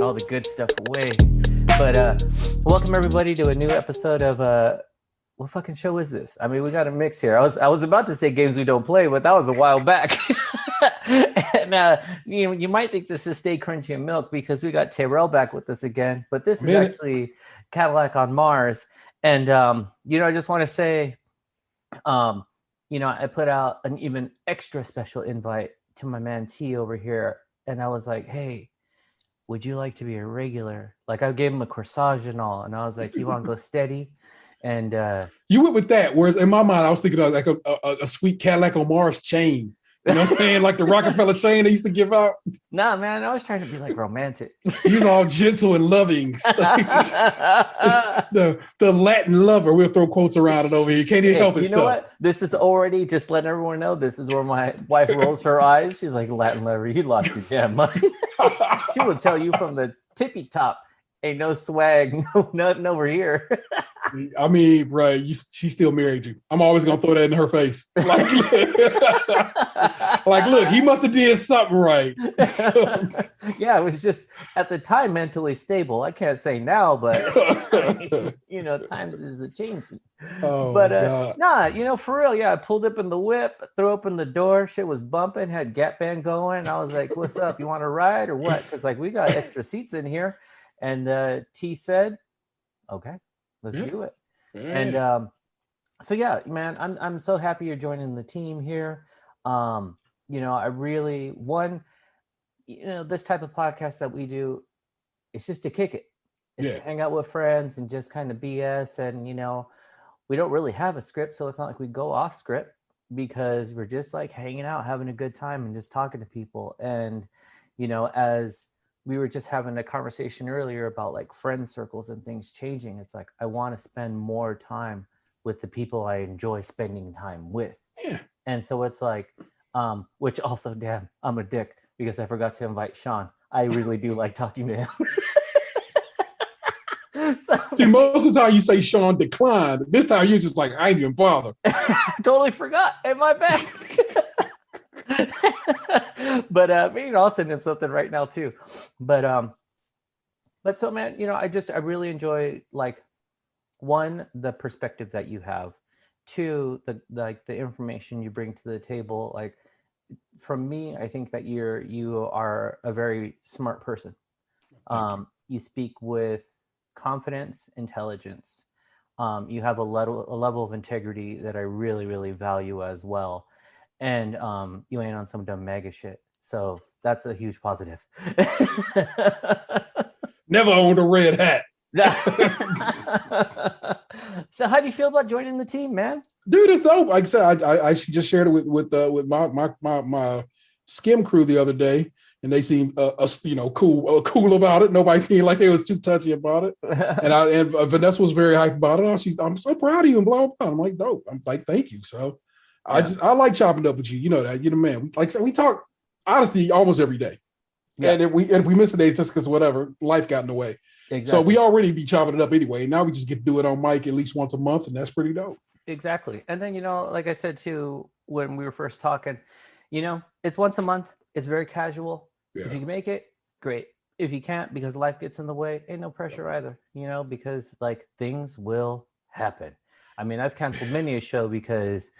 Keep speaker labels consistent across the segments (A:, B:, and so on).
A: all the good stuff away. But welcome everybody to a new episode of what fucking show is this? I mean, we got a mix here. I was about to say games we don't play, but that was a while back. And you might think this is Stay Crunchy and Milk because we got Terrell back with us again, but this is actually Cadillac on Mars. And I just want to say, I put out an even extra special invite to my man T over here, and I was like, hey, would you like to be a regular? Like, I gave him a corsage and all, and I was like, you want to go steady? And
B: you went with that, whereas in my mind I was thinking of like a sweet Cadillac on Mars chain. You know what I'm saying? Like the Rockefeller chain they used to give out.
A: Nah, man, I was trying to be like romantic.
B: He was all gentle and loving. the Latin lover. We'll throw quotes around it over here. Can't even help itself.
A: You know what? This is already just letting everyone know. This is where my wife rolls her eyes. She's like, Latin lover, you lost your damn mind. She will tell you from the tippy top, ain't no swag, nothing over here.
B: I mean, right? She still married you. I'm always gonna throw that in her face. Like, look, he must have did something right. So.
A: Yeah, it was just at the time mentally stable. I can't say now, but times is a changing.
B: Oh,
A: but for real, yeah. I pulled up in the whip, threw open the door, shit was bumping, had Gap Band going. I was like, "What's up? You want to ride or what?" Because we got extra seats in here, and T said, "Okay." Let's do it. Yeah. And so yeah, man, I'm so happy you're joining the team here. I really this type of podcast that we do, it's just to kick it. It's to hang out with friends and just kind of BS. And we don't really have a script, so it's not like we go off script because we're just like hanging out, having a good time, and just talking to people. And as we were just having a conversation earlier about like friend circles and things changing. It's like, I want to spend more time with the people I enjoy spending time with.
B: Yeah.
A: And so it's like, which also, damn, I'm a dick because I forgot to invite Shaun. I really do like talking to him.
B: See, most of the time you say Shaun declined. This time you're just like, I ain't even bother.
A: Totally forgot. Am I back? But I'll send him something right now too. But so man, I really enjoy like one, the perspective that you have, two, the information you bring to the table. Like from me, I think that you are a very smart person. You speak with confidence, intelligence. You have a level of integrity that I really, really value as well. And you ain't on some dumb mega shit. So that's a huge positive.
B: Never owned a red hat.
A: So how do you feel about joining the team, man?
B: Dude, it's dope. Like I said, I just shared it with my skim crew the other day, and they seemed cool about it. Nobody seemed like they was too touchy about it. And Vanessa was very hyped about it. I'm so proud of you and blah blah. I'm like, dope. I'm like, thank you. So I like chopping up with you. You know that. You're the man. Like I said, we talk honestly almost every day. Yeah. And if we miss a day, it's just because whatever, life got in the way. Exactly. So we already be chopping it up anyway. Now we just get to do it on mic at least once a month, and that's pretty dope.
A: Exactly. And then, like I said too, when we were first talking, it's once a month. It's very casual. Yeah. If you can make it, great. If you can't, because life gets in the way, ain't no pressure either, because like things will happen. I mean, I've canceled many a show because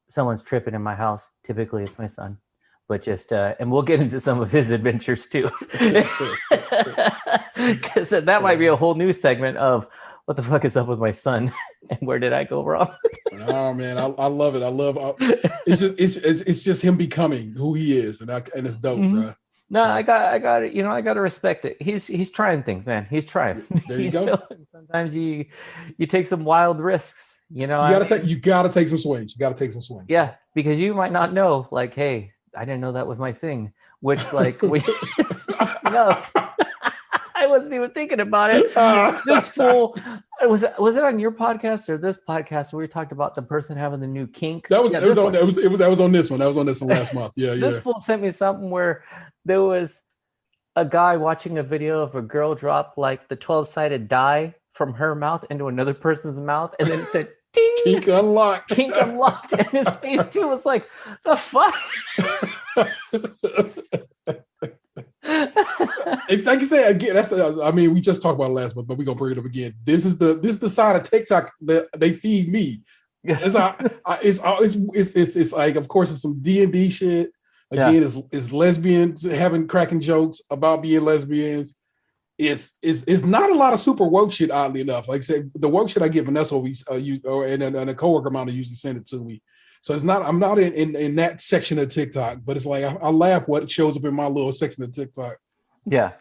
A: someone's tripping in my house. Typically it's my son, but just, and we'll get into some of his adventures too. Because that might be a whole new segment of what the fuck is up with my son and where did I go wrong?
B: Oh man, I love it. I love it's just him becoming who he is, and it's dope, bro.
A: No, so. I got it. I got to respect it. He's trying things, man. He's trying.
B: There you go.
A: Sometimes you take some wild risks. You
B: gotta take some swings. You gotta take some swings.
A: Yeah, because you might not know. Like, hey, I didn't know that was my thing. Which, like, I wasn't even thinking about it. This fool was it on your podcast or this podcast where we talked about the person having the new kink?
B: That was on this one. That was on this one last month. Yeah,
A: This fool sent me something where there was a guy watching a video of a girl drop like the 12-sided die from her mouth into another person's mouth, and then it said ding,
B: kink unlocked.
A: Kink unlocked, and his face too was like, the fuck.
B: If like you said again, I mean, we just talked about it last month, but we're gonna bring it up again. This is the side of TikTok that they feed me. It's like, of course, it's some D&D shit. Again, it's lesbians cracking jokes about being lesbians. It's not a lot of super woke shit, oddly enough. Like I said, the woke shit I get Vanessa always and a coworker of mine usually send it to me. So it's not, I'm not in that section of TikTok, but it's like I laugh what shows up in my little section of TikTok.
A: Yeah.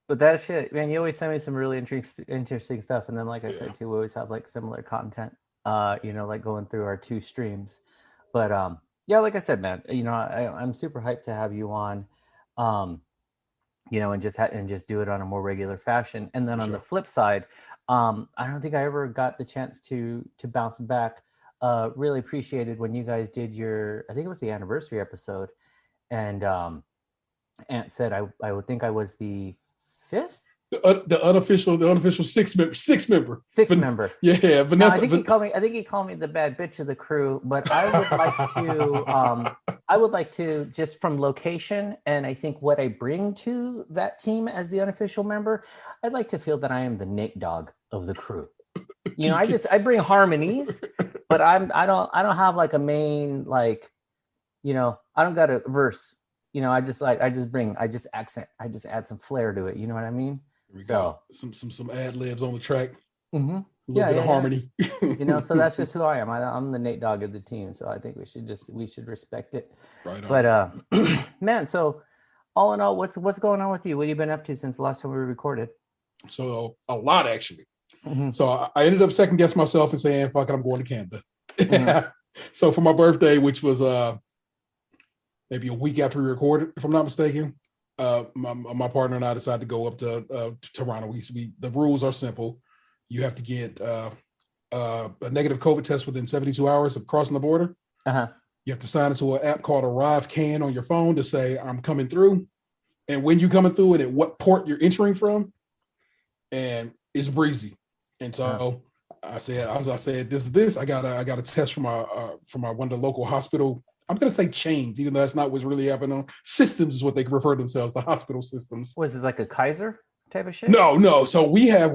A: But that shit, man, you always send me some really interesting stuff. And then, like I said, too, we always have like similar content, like going through our 2 streams. But yeah, like I said, man, I'm super hyped to have you on, and just do it on a more regular fashion. And then on the flip side, I don't think I ever got the chance to bounce back. Really appreciated when you guys did I think it was the anniversary episode. And Ant said I would think I was the 5th,
B: the unofficial sixth member. Yeah, Vanessa.
A: No, I think he called me the bad bitch of the crew. But I would like to just from location, and I think what I bring to that team as the unofficial member, I'd like to feel that I am the Nate Dogg of the crew. I bring harmonies, but I don't have like a main, like, I don't got a verse. I just accent. I just add some flair to it. You know what I mean? So
B: some ad libs on the track.
A: Mm-hmm.
B: A little bit of harmony.
A: So that's just who I am. I'm the Nate Dogg of the team. So I think we should respect it.
B: Right on.
A: But man, so all in all, what's going on with you? What have you been up to since the last time we recorded?
B: So a lot, actually.
A: Mm-hmm.
B: So I ended up second guessing myself and saying, "Fuck it, I'm going to Canada." Mm-hmm. So for my birthday, which was maybe a week after we recorded, if I'm not mistaken, my partner and I decided to go up to Toronto. The rules are simple. You have to get a negative COVID test within 72 hours of crossing the border.
A: Uh-huh.
B: You have to sign into an app called Arrive Can on your phone to say, "I'm coming through," and when you're coming through and at what port you're entering from, and it's breezy. And so I said, as I said, this. I got a test from my one of the local hospital. I'm going to say chains, even though that's not what's really happening. Systems is what they refer to themselves, the hospital systems.
A: Was it like a Kaiser type of shit?
B: No. So we have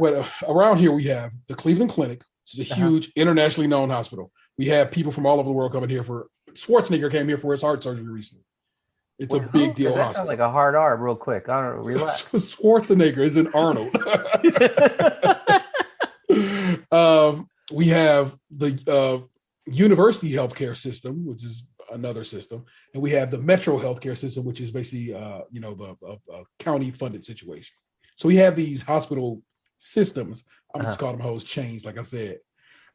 B: around here we have the Cleveland Clinic, which is a huge internationally known hospital. We have people from all over the world coming here Schwarzenegger came here for his heart surgery recently. It's a big deal.
A: That sounds like a hard R real quick. I don't know, relax.
B: Schwarzenegger isn't Arnold. We have the university healthcare system, which is another system, and we have the metro healthcare system, which is basically the county funded situation. So we have these hospital systems. I'm just calling them hoes chains, like I said.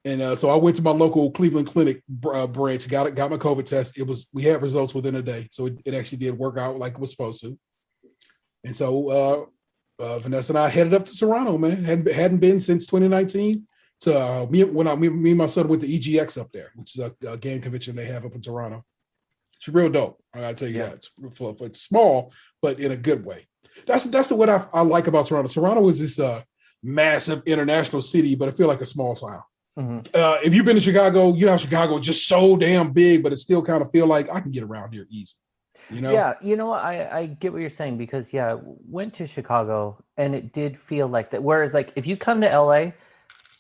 B: And so I went to my local Cleveland Clinic branch, got my COVID test. We had results within a day, so it actually did work out like it was supposed to. And so Vanessa and I headed up to Toronto, man. Hadn't been since 2019. To me and my son went to EGX up there, which is a game convention they have up in Toronto. It's real dope. I gotta tell you that. It's small, but in a good way. That's what I like about Toronto. Toronto is this massive international city, but I feel like a small town.
A: Mm-hmm.
B: If you've been to Chicago, Chicago is just so damn big, but it still kind of feel like I can get around here easy.
A: Yeah, I get what you're saying, because went to Chicago and it did feel like that. Whereas like if you come to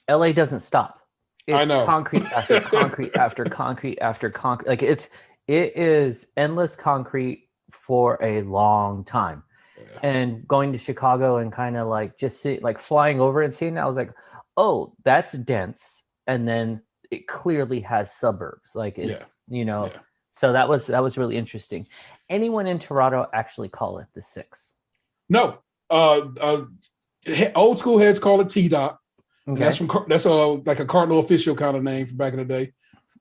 A: LA doesn't stop. It's
B: I know.
A: Concrete after concrete after concrete after concrete. Like it is endless concrete for a long time. Yeah. And going to Chicago and kind of like just flying over and seeing that, I was like, oh, that's dense. And then it clearly has suburbs. Like it's, so that was really interesting. Anyone in Toronto actually call it the 6?
B: No. Old school heads call it T-Dot. Okay. That's like a Cardinal official kind of name from back in the day.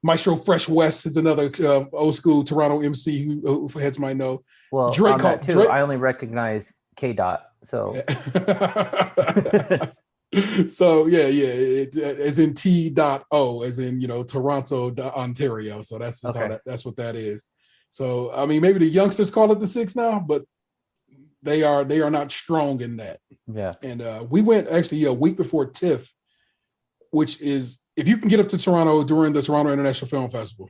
B: Maestro Fresh West is another old school Toronto MC who heads might know.
A: Well, Drake too. I only recognize K-Dot. So,
B: so as in T.O, as in Toronto, Ontario. So that's just that's what that is. So I mean, maybe the youngsters call it the 6 now, but they are not strong in that.
A: Yeah.
B: And we went actually a week before TIFF, which is, if you can get up to Toronto during the Toronto International Film Festival,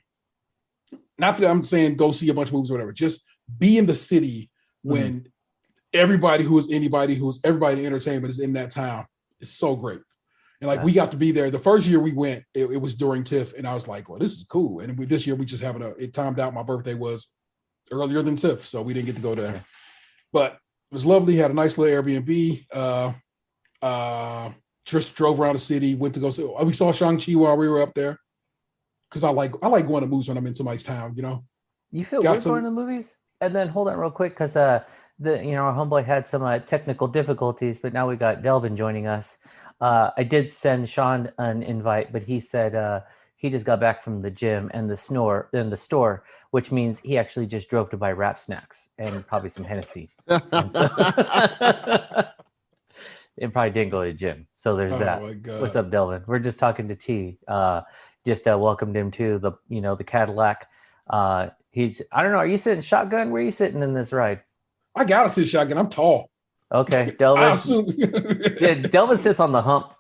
B: not that I'm saying go see a bunch of movies or whatever, just be in the city when everybody who's everybody in entertainment is in that town. It's so great. And like we got to be there. The first year we went, it was during TIFF, and I was like, well, this is cool. And this year we just having it timed out. My birthday was earlier than TIFF, so we didn't get to go there. But it was lovely. Had a nice little Airbnb. Just drove around the city, went to go see. We saw Shang-Chi while we were up there. Because I like going to movies when I'm in somebody's town,
A: You feel weird going to movies? And then hold on real quick, because our homeboy had some technical difficulties, but now we got Delvin joining us. I did send Shaun an invite, but he said he just got back from the gym and the store, which means he actually just drove to buy wrap snacks and probably some Hennessy. And probably didn't go to the gym. So there's that. My God. What's up, Delvin? We're just talking to T. Just welcomed him to the Cadillac. I don't know. Are you sitting shotgun? Where are you sitting in this ride?
B: I gotta sit shotgun. I'm tall.
A: Okay, Delvin. Delvin sits on the hump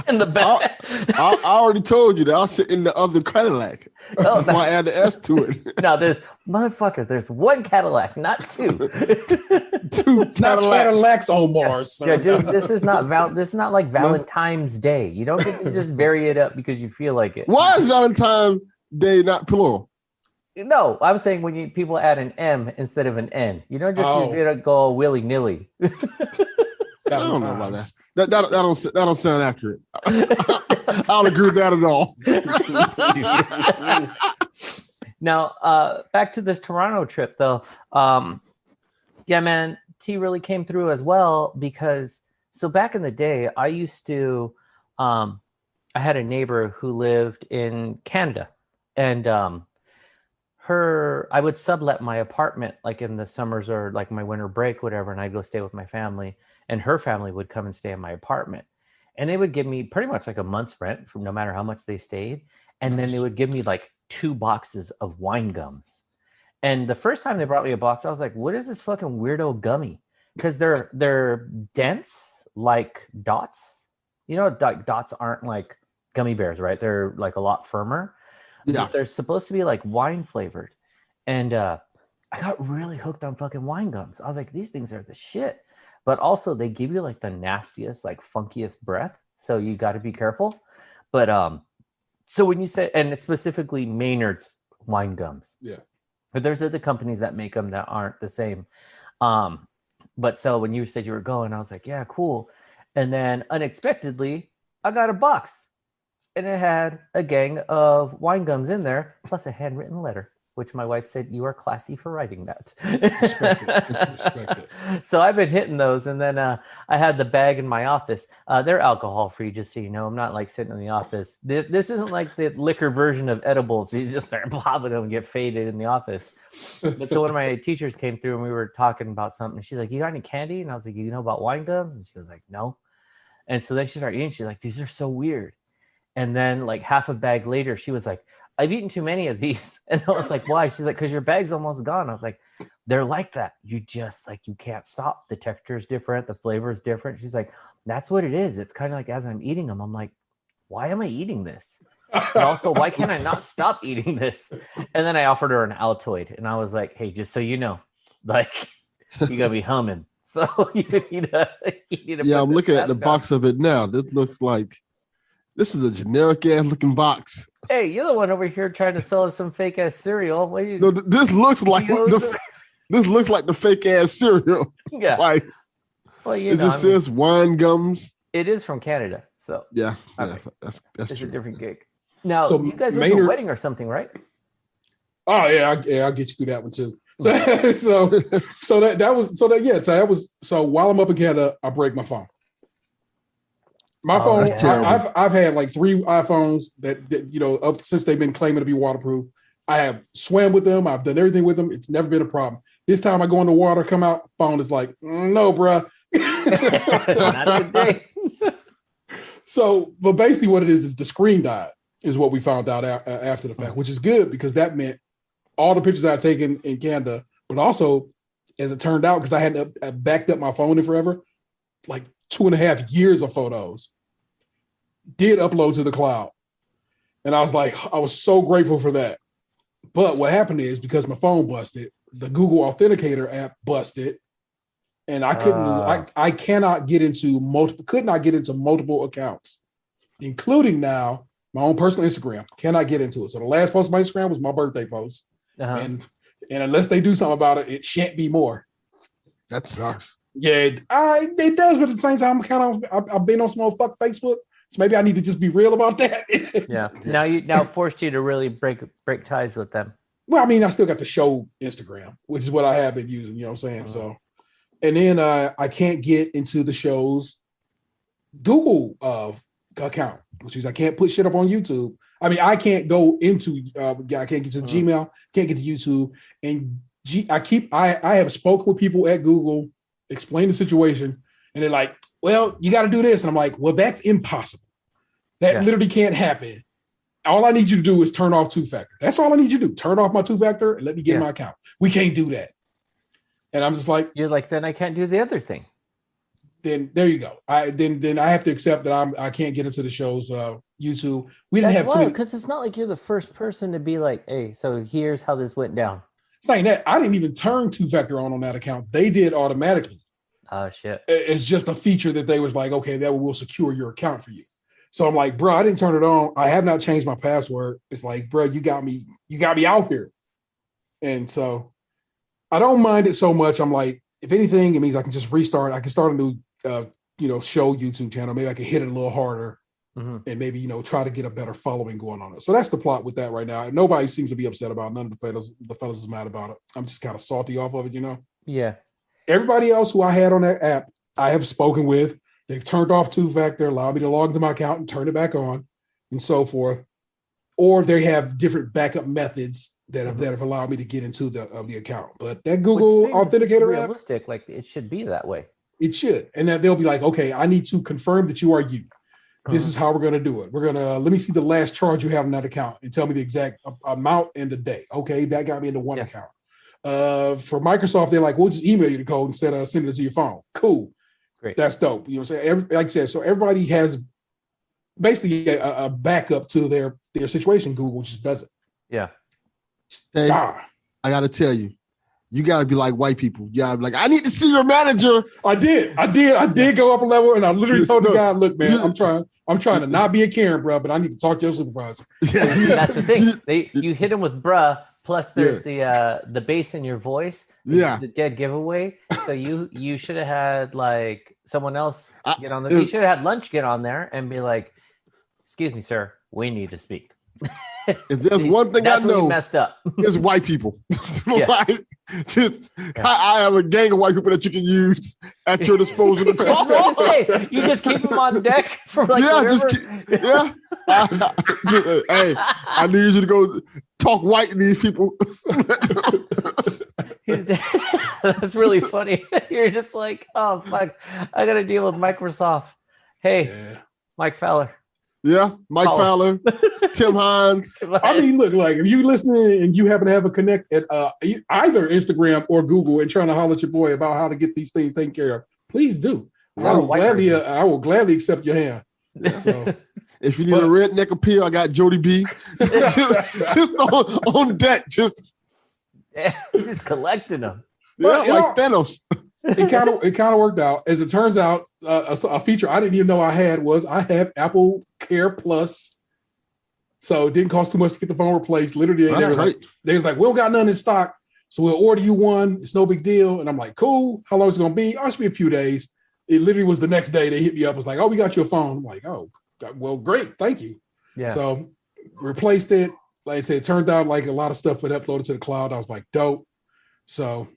A: in the back.
C: I already told you that I'll sit in the other Cadillac. That's why I add the S to it.
A: No, there's one Cadillac, not two.
B: Two Cadillacs on Mars.
A: Yeah, dude, this is not like Valentine's Day. You don't get to just vary it up because you feel like it.
C: Why is Valentine's Day not plural?
A: No, I'm saying when people add an M instead of an N. You don't just go willy nilly.
C: I don't know about that. That don't sound accurate. I don't agree with that at all.
A: Now, back to this Toronto trip, though. Yeah, man, T really came through as well because back in the day, I used to. I had a neighbor who lived in Canada, and I would sublet my apartment like in the summers or like my winter break, whatever, and I'd go stay with my family. And her family would come and stay in my apartment. And they would give me pretty much like a month's rent from no matter how much they stayed. And then they would give me like 2 boxes of wine gums. And the first time they brought me a box, I was like, what is this fucking weirdo gummy? Because they're dense like dots. Dots aren't like gummy bears, right? They're like a lot firmer. Yeah. But they're supposed to be like wine flavored. And I got really hooked on fucking wine gums. I was like, these things are the shit. But also they give you like the nastiest, like funkiest breath. So you got to be careful. But so when you say, and it's specifically Maynard's wine gums.
B: Yeah.
A: But there's other companies that make them that aren't the same. But so when you said you were going, I was like, yeah, cool. And then unexpectedly, I got a box. And it had a gang of wine gums in there, plus a handwritten letter, which my wife said, you are classy for writing that. Respect it. So I've been hitting those. And then I had the bag in my office. They're alcohol free, just so you know. I'm not like sitting in the office. This isn't like the liquor version of edibles. You just start popping them and get faded in the office. But so one of my teachers came through and we were talking about something. She's like, you got any candy? And I was like, you know about wine gums? And she was like, no. And so then she started eating. She's like, these are so weird. And then like half a bag later, she was like, I've eaten too many of these. And I was like, why? She's like, because your bag's almost gone. I was like, they're like that. You just like, you can't stop. The texture is different. The flavor is different. She's like, that's what it is. It's kind of like as I'm eating them, I'm like, why am I eating this? And also, why can't I not stop eating this? And then I offered her an Altoid. And I was like, hey, just so you know, like, you got to be humming. So you need to
C: yeah, I'm looking at the box of it now. This is a generic ass looking box.
A: Hey, you're the one over here trying to sell us some fake ass cereal.
C: No, this looks like the fake ass cereal.
A: Yeah.
C: Like, well, it just says wine gums.
A: It is from Canada, so
C: yeah,
A: okay.
C: That's
A: it's
C: true.
A: A different gig. Now, so you guys went to a wedding or something, right?
B: Oh yeah, I'll get you through that one too. So so while I'm up in Canada, I break my phone. My phone, I've had like 3 iPhones that up since they've been claiming to be waterproof. I have swam with them. I've done everything with them. It's never been a problem. This time I go in the water, come out, phone is like, no, bruh. Not today. So, but basically what it is the screen died is what we found out after the fact, which is good because that meant all the pictures I had taken in Canada, but also, as it turned out, because I hadn't backed up my phone in forever, like 2.5 years of photos did upload to the cloud. And I was so grateful for that. But what happened is because my phone busted, the Google Authenticator app busted, and I couldn't. I cannot get into multiple. Could not get into multiple accounts, including now my own personal Instagram. Cannot get into it. So the last post on my Instagram was my birthday post, and unless they do something about it, it shan't be more.
C: That sucks.
B: Yeah, it does, but at the same time, I've been on some old fuck Facebook, so maybe I need to just be real about that.
A: Yeah. Now forced you to really break ties with them.
B: Well, I mean, I still got the show Instagram, which is what I have been using. You know what I'm saying? So, and then I can't get into the show's Google account, which means I can't put shit up on YouTube. I mean, I can't go into I can't get to Gmail, can't get to YouTube, and I have spoken with people at Google, explained the situation, and they're like, well, you got to do this. And I'm like, well, that's impossible. That literally can't happen. All I need you to do is turn off two-factor. That's all I need you to do. Turn off my two-factor and let me get in my account. We can't do that. And I'm just like,
A: you're like, then I can't do the other thing.
B: Then there you go. Then I have to accept that I can't get into the show's YouTube. We didn't have
A: because it's not like you're the first person to be like, hey, so here's how this went down.
B: It's not that I didn't even turn two-factor on that account. They did automatically.
A: Oh shit.
B: It's just a feature that they was like, okay, that will secure your account for you. So I'm like, bro, I didn't turn it on. I have not changed my password. It's like, bro, you got me out here. And so I don't mind it so much. I'm like, if anything, it means I can just restart. I can start a new show YouTube channel. Maybe I can hit it a little harder and maybe, try to get a better following going on it. So that's the plot with that right now. Nobody seems to be upset about it. None of the fellas is mad about it. I'm just kind of salty off of it,
A: Yeah.
B: Everybody else who I had on that app, I have spoken with. They've turned off two-factor, allowed me to log into my account and turn it back on and so forth. Or they have different backup methods that have allowed me to get into the account. But that Google Authenticator
A: realistic, like it should be that way.
B: It should. And then they'll be like, okay, I need to confirm that you are you. This is how we're going to do it. We're going to, let me see the last charge you have on that account and tell me the exact amount and the day. Okay, that got me into one account. For Microsoft, they're like, we'll just email you the code instead of sending it to your phone. Cool. Great. That's dope. You know what I'm saying? Like I said, so everybody has basically a backup to their situation. Google just does it.
A: Yeah.
C: Hey, I got to tell you, you got to be like white people. You got to be like, I need to see your manager.
B: I did go up a level, and I literally told the guy, look, man, I'm trying to not be a Karen, bro, but I need to talk to your supervisor.
A: That's the thing. You hit him with bruh, plus there's the bass in your voice. The dead giveaway. So you should have had like someone else get on you should have had lunch get on there and be like, excuse me, sir, we need to speak.
C: If there's one thing I know,
A: messed up.
C: It's white people. I have a gang of white people that you can use at your disposal.
A: You just keep them on deck for like
C: hey, I need you to go talk white to these people.
A: That's really funny. You're just like, oh fuck, I gotta deal with Microsoft. Hey, Mike Fowler.
C: Yeah, Mike Fowler, Tim Hines.
B: I mean, look, like if you listening and you happen to have a connect at either Instagram or Google and trying to holler at your boy about how to get these things taken care of, please do. I will gladly accept your hand. So,
C: if you need a redneck appeal, I got Jody B. just on deck. Just
A: collecting them.
C: Yeah, like Thanos.
B: It kind of worked out. As it turns out, a feature I didn't even know I had was I have Apple Care Plus, so it didn't cost too much to get the phone replaced. Literally, they was like, we don't got none in stock, so we'll order you one. It's no big deal. And I'm like, cool. How long is it gonna be? Oh, it should be a few days. It literally was the next day they hit me up. It was like, oh, we got your phone. I'm like, oh, well, great, thank you. Yeah. So replaced it. Like I said, it turned out like a lot of stuff had uploaded to the cloud. I was like, dope. So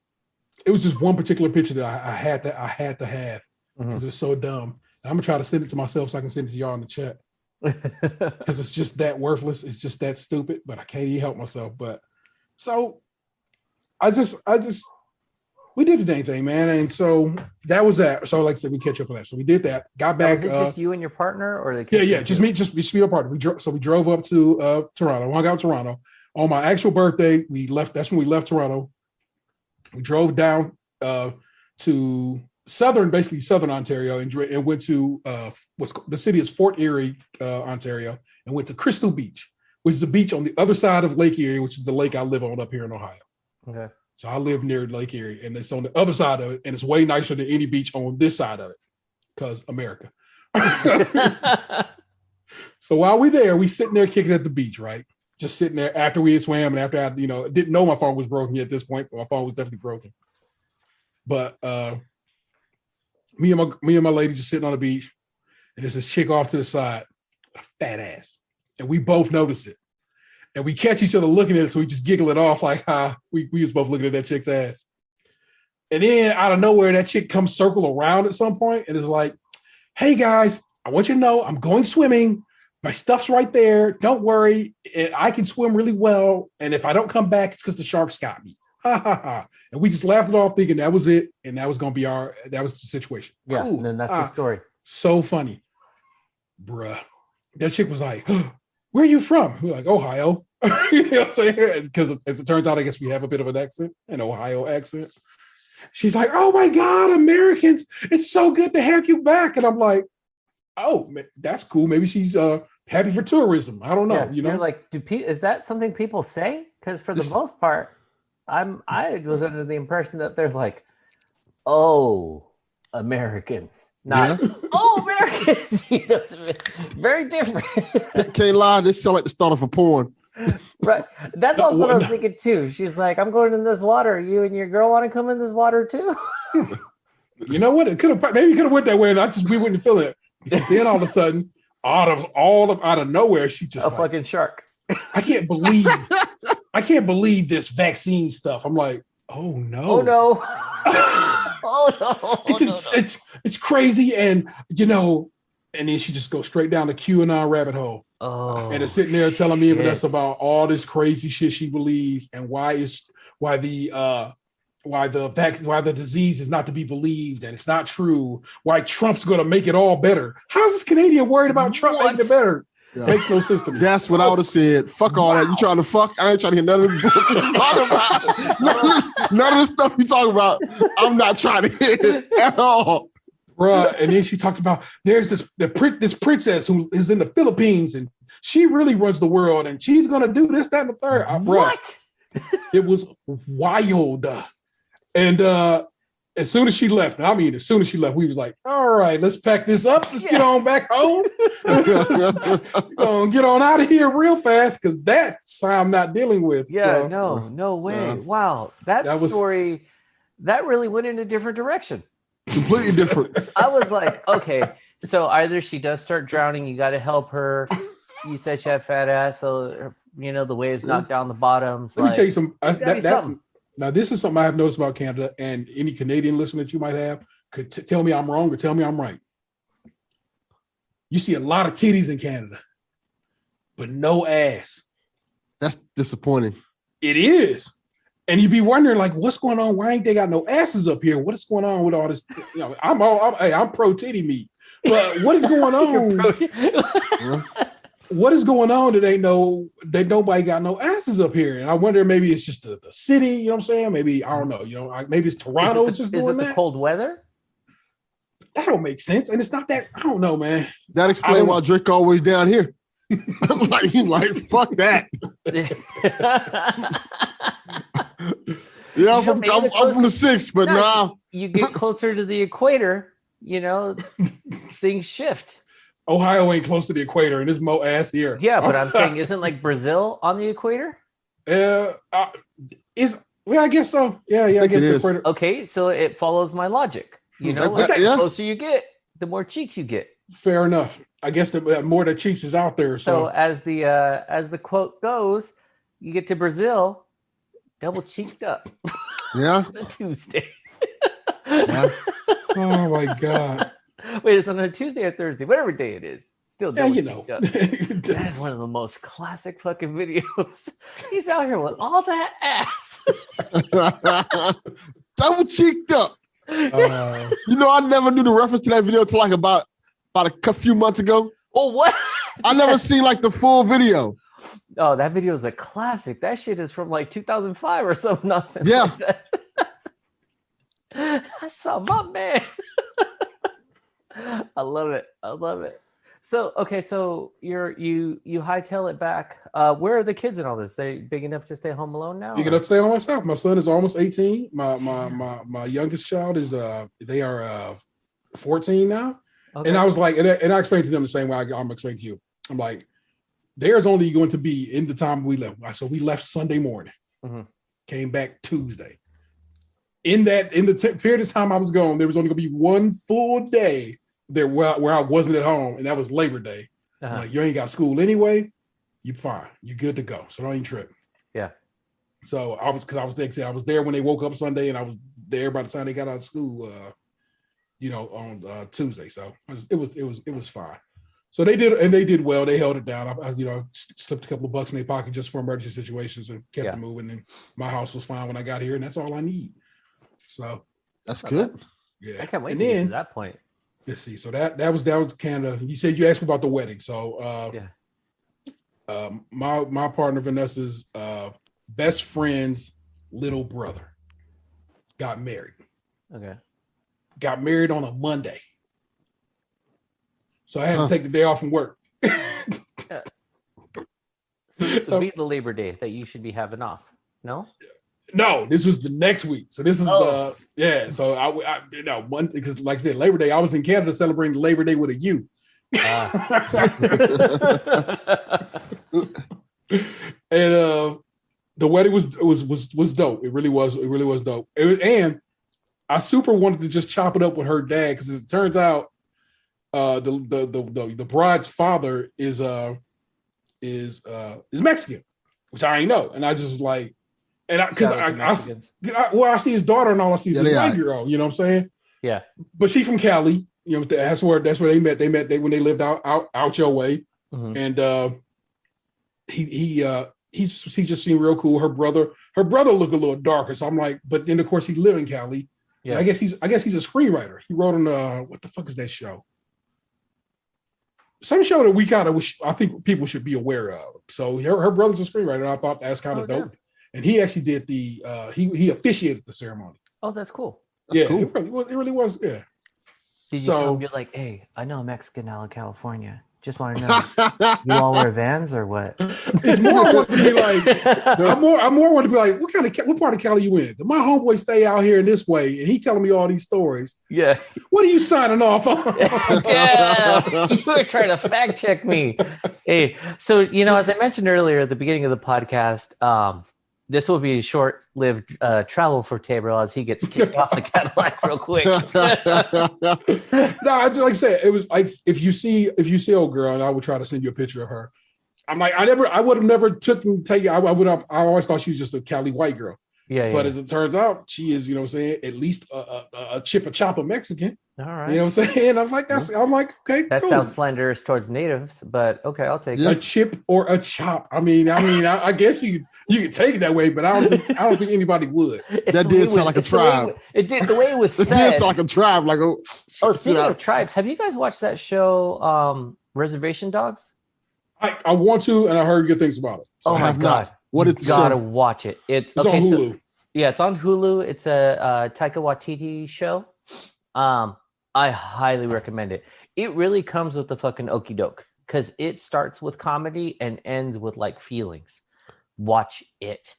B: it was just one particular picture that I had to have because it was so dumb. And I'm gonna try to send it to myself so I can send it to y'all in the chat because it's just that worthless. It's just that stupid. But I can't even help myself. But so I just we did the dang thing, man. And so that was that. So like I said, we catch up on that. So we did that. Got back.
A: Was it just you and your partner, or
B: just me, just our partner. We drove up to Toronto. Hung out in Toronto on my actual birthday. We left. That's when we left Toronto. We drove down to southern Ontario and went to the city is Fort Erie, Ontario, and went to Crystal Beach, which is a beach on the other side of Lake Erie, which is the lake I live on up here in Ohio.
A: Okay.
B: So I live near Lake Erie, and it's on the other side of it, and it's way nicer than any beach on this side of it, because America. So while we're there, we sitting there kicking at the beach, right? Just sitting there after we had swam and after I, didn't know my phone was broken yet at this point, but my phone was definitely broken. But me and my lady just sitting on the beach, and there's this chick off to the side, a fat ass, and we both notice it. And we catch each other looking at it, so we just giggle it off like, we was both looking at that chick's ass. And then out of nowhere, that chick comes circle around at some point and is like, hey guys, I want you to know I'm going swimming. My stuff's right there. Don't worry. I can swim really well. And if I don't come back, it's because the sharks got me. Ha ha ha. And we just laughed it off thinking that was it. And that was going to be that was the situation.
A: Yeah,
B: cool.
A: And then that's the story.
B: So funny. Bruh. That chick was like, where are you from? We're like, Ohio. You know what I'm saying? Because as it turns out, I guess we have a bit of an accent, an Ohio accent. She's like, oh my God, Americans, it's so good to have you back. And I'm like, oh, that's cool. Maybe she's happy for tourism. I don't know.
A: Yeah,
B: you know,
A: you're like, is that something people say? Because for the most part, I was under the impression that they're like, oh, Americans, not oh, Americans. You know, very different.
C: Can't lie, this sounds like the start of a porn.
A: Right. That's also what I was thinking too. She's like, I'm going in this water. You and your girl want to come in this water too?
B: You know what? It could have went that way, and we wouldn't feel it. Because then all of a sudden, out of nowhere, she just
A: fucking shark.
B: I can't believe this vaccine stuff. I'm like, oh no.
A: Oh no. Oh no.
B: It's crazy, and and then she just goes straight down the QAnon rabbit hole.
A: Oh,
B: and is sitting there telling me and us about all this crazy shit she believes, and why the disease is not to be believed, and it's not true. Why Trump's going to make it all better? How is this Canadian worried about Trump making it better? Yeah. Makes no sense to me.
C: That's what I would have said. Fuck all that. You trying to fuck? I ain't trying to hear none of this bullshit you talking about. None of the stuff you talking about. I'm not trying to hear it at all.
B: Bruh, and then she talked about there's this princess who is in the Philippines, and she really runs the world, and she's gonna do this, that, and the third.
A: What?
B: It was wild. And as soon as she left, we was like, all right, let's pack this up. Let's get on back home. Get on out of here real fast, because that's I'm not dealing with.
A: Yeah, so, no way. Wow. That story, that really went in a different direction.
C: Completely different.
A: I was like, okay, so either she does start drowning, you got to help her. You said she had fat ass, so the waves knock down the bottoms.
B: Let me tell you some. Now, this is something I have noticed about Canada, and any Canadian listener that you might have could tell me I'm wrong or tell me I'm right. You see a lot of titties in Canada, but no ass.
C: That's disappointing.
B: It is. And you'd be wondering, like, what's going on? Why ain't they got no asses up here? What is going on with all this? I'm pro titty meat, but what is going on? What is going on that nobody got no asses up here? And I wonder, maybe it's just the city. You know what I'm saying? Maybe I don't know. Maybe it's Toronto.
A: Is it the cold weather?
B: That don't make sense, and it's not that. I don't know, man.
C: That explains why Drake always down here. like fuck that. I'm from the 6, but now
A: you get closer to the equator, things shift.
B: Ohio ain't close to the equator, and there's more ass here.
A: Yeah, but I'm saying, isn't like Brazil on the equator?
B: I guess so. Yeah, I guess the equator.
A: Okay, so it follows my logic. The closer you get, the more cheeks you get.
B: Fair enough. I guess the more the cheeks is out there.
A: So as the quote goes, you get to Brazil, double cheeked up.
C: Yeah.
A: On a Tuesday.
C: Yeah.
B: Oh my God.
A: Wait, it's on a Tuesday or Thursday, whatever day it is. Still double cheeked up. That is one of the most classic fucking videos. He's out here with all that ass.
C: Double cheeked up. I never knew the reference to that video until like about a few months ago.
A: Oh, what?
C: I never seen like the full video.
A: Oh, that video is a classic. That shit is from like 2005 or some nonsense.
C: Yeah.
A: Like that. I saw my man. I love it. So okay, so you hightail it back. Where are the kids in all this? They big enough to stay home alone now?
B: You
A: or-
B: can stay on myself. My son is almost 18. My youngest child is they are 14 now.
A: Okay.
B: And I was like, and I explained to them the same way I'm explaining to you. I'm like, there's only going to be in the time we left. So we left Sunday morning, came back Tuesday. In the period of time I was gone, there was only going to be one full day there where I wasn't at home, and that was Labor Day. Like, you ain't got school anyway, you fine, you good to go. So don't even trip.
A: Yeah.
B: So I was there when they woke up Sunday, and I was there by the time they got out of school. On Tuesday. So it was fine. So they did well. They held it down. I slipped a couple of bucks in their pocket just for emergency situations and kept it moving. And my house was fine when I got here, and that's all I need. So
C: that's good.
B: Yeah,
A: I can't wait to get to that point.
B: Let's see. So that was Canada. You said you asked me about the wedding. So my partner Vanessa's best friend's little brother got married.
A: Okay.
B: Got married on a Monday. So I had to take the day off from work.
A: So this would be the Labor Day that you should be having off. No?
B: No, this was the next week. So this is So I Monday, because like I said, Labor Day, I was in Canada celebrating Labor Day with a U. And the wedding was dope. It really was dope. And I super wanted to just chop it up with her dad, because it turns out the bride's father is Mexican, which I ain't know, and I just like, and I see his daughter, and all I see is his 9-year-old. You know what I'm saying?
A: Yeah. But
B: she's from Cali. You know, that's where they met. They met when they lived out your way, and he just seemed real cool. Her brother looked a little darker, so I'm like, but then of course he lived in Cali. Yeah, I guess he's a screenwriter. He wrote on what the fuck is that show? Some show that I think people should be aware of. So her brother's a screenwriter, and I thought that's kind of dope. And he actually did he officiated the ceremony.
A: Oh, that's cool.
B: That's cool. It really was. Yeah.
A: Did you tell him, you're like, hey, I know a Mexican out of California. Just want to know, you all wear Vans or what?
B: It's more I want to be like, I more want to be like, what part of Cali you in? My homeboy stay out here in this way, and he telling me all these stories.
A: Yeah.
B: What are you signing off on?
A: Yeah, you were trying to fact check me. Hey, so as I mentioned earlier at the beginning of the podcast, this will be a short-lived travel for Tabor as he gets kicked off the Cadillac real quick.
B: No, just like I said, it was like if you see old girl, and I would try to send you a picture of her. I'm like, I would have never I always thought she was just a Cali white girl.
A: Yeah.
B: But as it turns out, she is, at least a chopper Mexican.
A: All right.
B: You know what I'm saying? I'm like, okay.
A: That
B: cool.
A: sounds slanderous towards natives, but okay, I'll take it.
B: A chip or a chop. I mean, I guess you can take it that way, but I don't think anybody would.
C: That did sound like a tribe.
A: It did, the way it was said.
C: It did sound like a tribe. Like
A: speaking of tribes, have you guys watched that show, Reservation Dogs?
B: I want to, and I heard good things about it.
A: So I have not.
C: What it's
A: gotta watch it. It's
B: on Hulu.
A: It's on Hulu. It's a Taika Waititi show. I highly recommend it. It really comes with the fucking okie doke, because it starts with comedy and ends with like feelings. Watch it.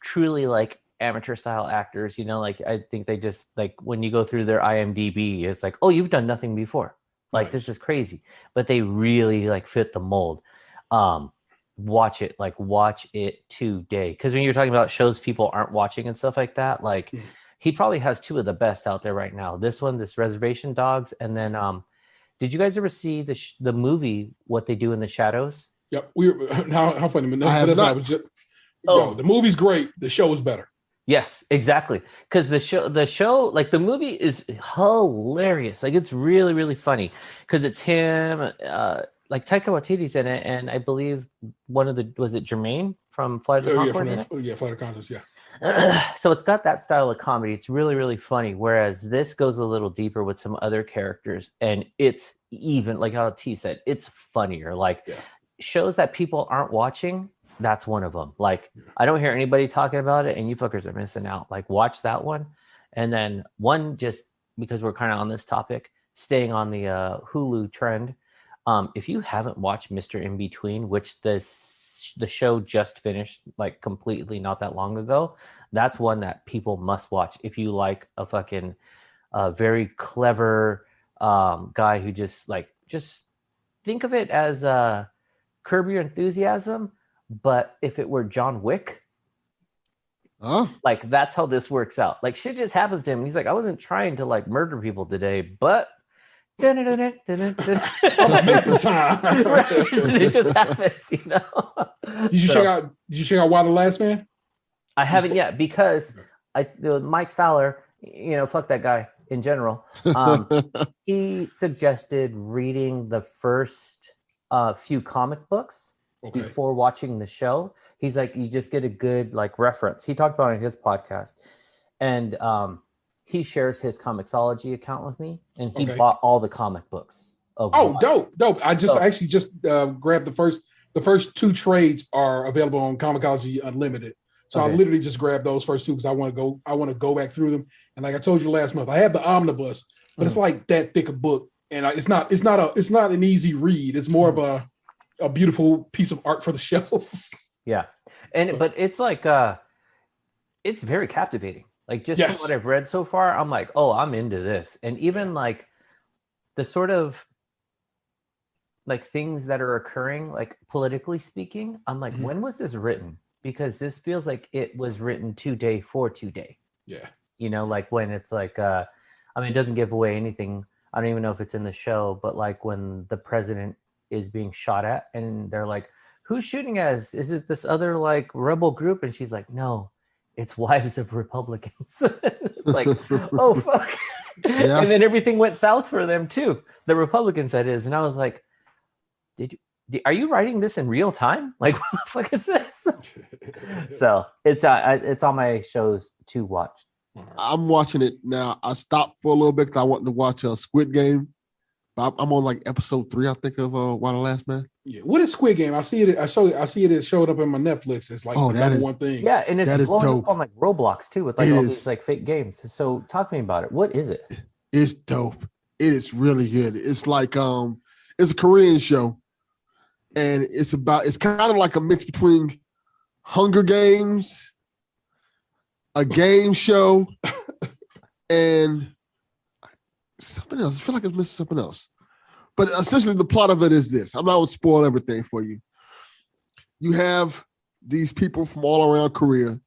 A: Truly like amateur style actors, like I think they just like when you go through their IMDb, it's like, oh, you've done nothing before. Like, This is crazy. But they really like fit the mold. Watch it today. Because when you're talking about shows people aren't watching and stuff like that, like he probably has two of the best out there right now. This Reservation Dogs, and then did you guys ever see the movie What They Do in the Shadows?
B: Yep. How funny. The movie's great. The show is better.
A: Yes, exactly. Because the show, like the movie is hilarious. Like it's really, really funny because it's him, like Taika Waititi's in it, and I believe was it Jermaine from Flight of the Conchords?
B: Flight of Conchords, yeah.
A: So it's got that style of comedy. It's really, really funny. Whereas this goes a little deeper with some other characters, and it's even like how T said, it's funnier. Like shows that people aren't watching. That's one of them. Like I don't hear anybody talking about it, and you fuckers are missing out. Like watch that one, and then one just because we're kind of on this topic, staying on the Hulu trend. If you haven't watched Mr. In Between, which the show just finished like completely not that long ago, that's one that people must watch if you like a fucking very clever guy who just think of it as Curb Your Enthusiasm, but if it were John Wick. Like that's how this works out. Like shit just happens to him. He's like, I wasn't trying to like murder people today, but it just happens, you know.
B: Did you check out Why the Last Man?
A: I haven't yet because Mike Fowler, you know, fuck that guy in general. He suggested reading the first few comic books before watching the show. He's like, you just get a good like reference. He talked about it in his podcast, and he shares his Comixology account with me, and he bought all the comic books.
B: Dope. I just grabbed the first 2 trades are available on Comixology Unlimited. So I literally just grabbed those first 2 because I want to go back through them. And like I told you last month, I have the omnibus, but it's like that thick a book, and it's not an easy read. It's more of a beautiful piece of art for the shelf.
A: Yeah, but it's like it's very captivating. Like just from what I've read so far, I'm like, oh, I'm into this. And even like the sort of like things that are occurring, like politically speaking, I'm like, when was this written? Because this feels like it was written today for today.
B: Yeah.
A: You know, like when it's like, I mean, it doesn't give away anything. I don't even know if it's in the show, but like when the president is being shot at and they're like, who's shooting at us? Is it this other like rebel group? And she's like, no, it's wives of Republicans. It's like, oh, fuck. Yeah. And then everything went south for them too. The Republicans, that is. And I was like, are you writing this in real time? Like, what the fuck is this? So it's on my shows to watch.
C: I'm watching it now. I stopped for a little bit because I wanted to watch Squid Game. I'm on like episode 3, I think, of Why the Last Man.
B: Yeah, what is Squid Game? I see it. It showed up in my Netflix. It's like one thing.
A: Yeah, and it's blowing up on like Roblox too with like all these like fake games. So talk to me about it. What is it?
C: It's dope. It is really good. It's like it's a Korean show, and it's kind of like a mix between Hunger Games, a game show, and something else. I feel like it's missing something else. But essentially, the plot of it is this. I'm not going to spoil everything for you. You have these people from all around Korea